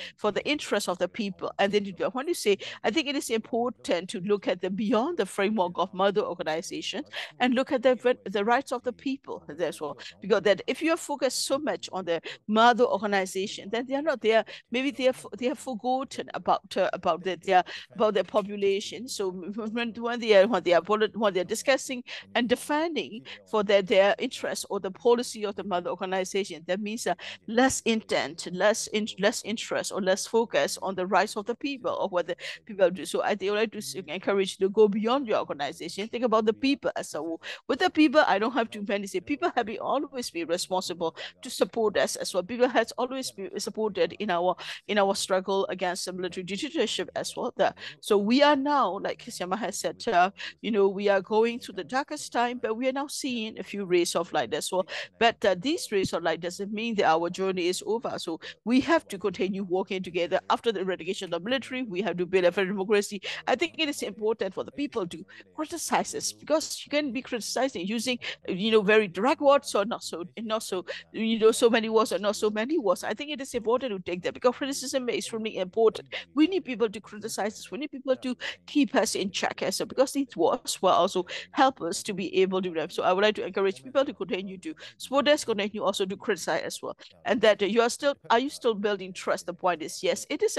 interest of the people. And then when you say, I think it is important to look at the beyond the framework of mother organizations and look at the rights of the people as well. Because that if you are focused so much on the mother organization, then they are not there. Maybe they have forgotten about their population. So when they are discussing and defending for their interests or the policy of the mother organization, that means less intent, less interest, or less focus on the rights of the people or what the people do. So I would like to encourage you to go beyond your organization. Think about the people as a whole. With the people, I don't have too many say. People have always been responsible to support us as well. People has always been supported in our struggle against the military dictatorship as well. So we are now, like Siama has said, we are going through the darkest time, but we are now seeing a few rays of light as well. But these rays of light doesn't mean that our journey is over. So we have to continue working together. After the eradication of the military, we have to build a federal democracy. I think it is important for the people to criticize us, because you can be criticizing using very direct words or not so so many words or not so many words. I think it is important to take that, because criticism is really important. We need people to criticize us. We need people to keep us in check as well, because these words will also help us to be able to do that. So I would like to encourage people to continue to support us, continue also to criticize as well. And that are you still building trust? The point is, yes, it is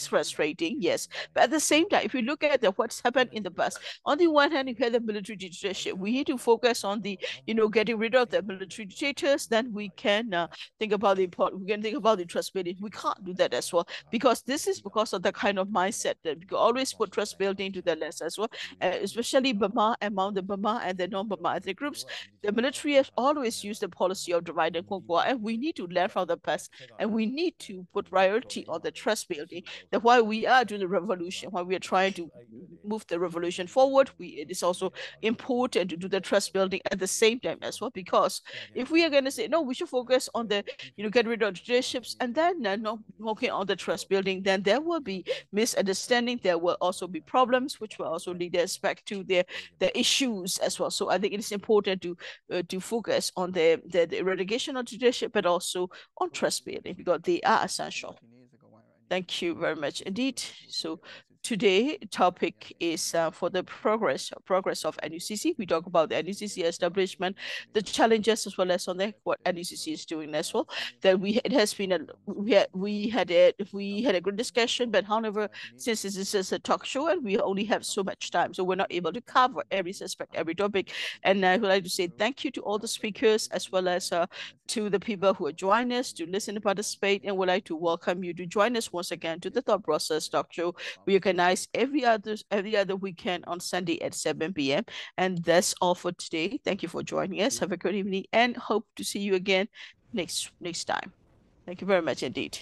frustrating, yes. But at the same time, if you look at what's happened in the past, on the one hand, you have the military dictatorship. We need to focus on the, getting rid of the military dictators. Then we can think about the trust building. We can't do that as well, because this is because of the kind of mindset that we can always put trust building to the less as well, especially Burma, among the Burma and the non-Burma ethnic groups. The military has always used the policy of divide and conquer, and we need to learn from the past, and we need to put priority on the trust building. That's why we are doing the revolution, why we are trying to move the revolution forward. It is also important to do the trust building at the same time as well, because if we are going to say, no, we should focus on the, get rid of dictatorships and then not working on the trust building, then there will be misunderstanding. There will also be problems, which will also lead us back to the issues as well. So I think it is important to focus on the eradication of dictatorship, but also on trust building, because they are essential. Thank you very much indeed. So today topic is for the progress of NUCC. We talk about the NUCC establishment, the challenges, as well as on what NUCC is doing as well. That we had a good discussion, but however, since this is a talk show and we only have so much time, so we're not able to cover every aspect, every topic. And I would like to say thank you to all the speakers, as well as to the people who are joining us to listen and participate, and would like to welcome you to join us once again to the Thought Process Talk Show. We organize every other weekend on Sunday at 7 p.m. And that's all for today. Thank you for joining us. Have a good evening, and hope to see you again next time. Thank you very much indeed.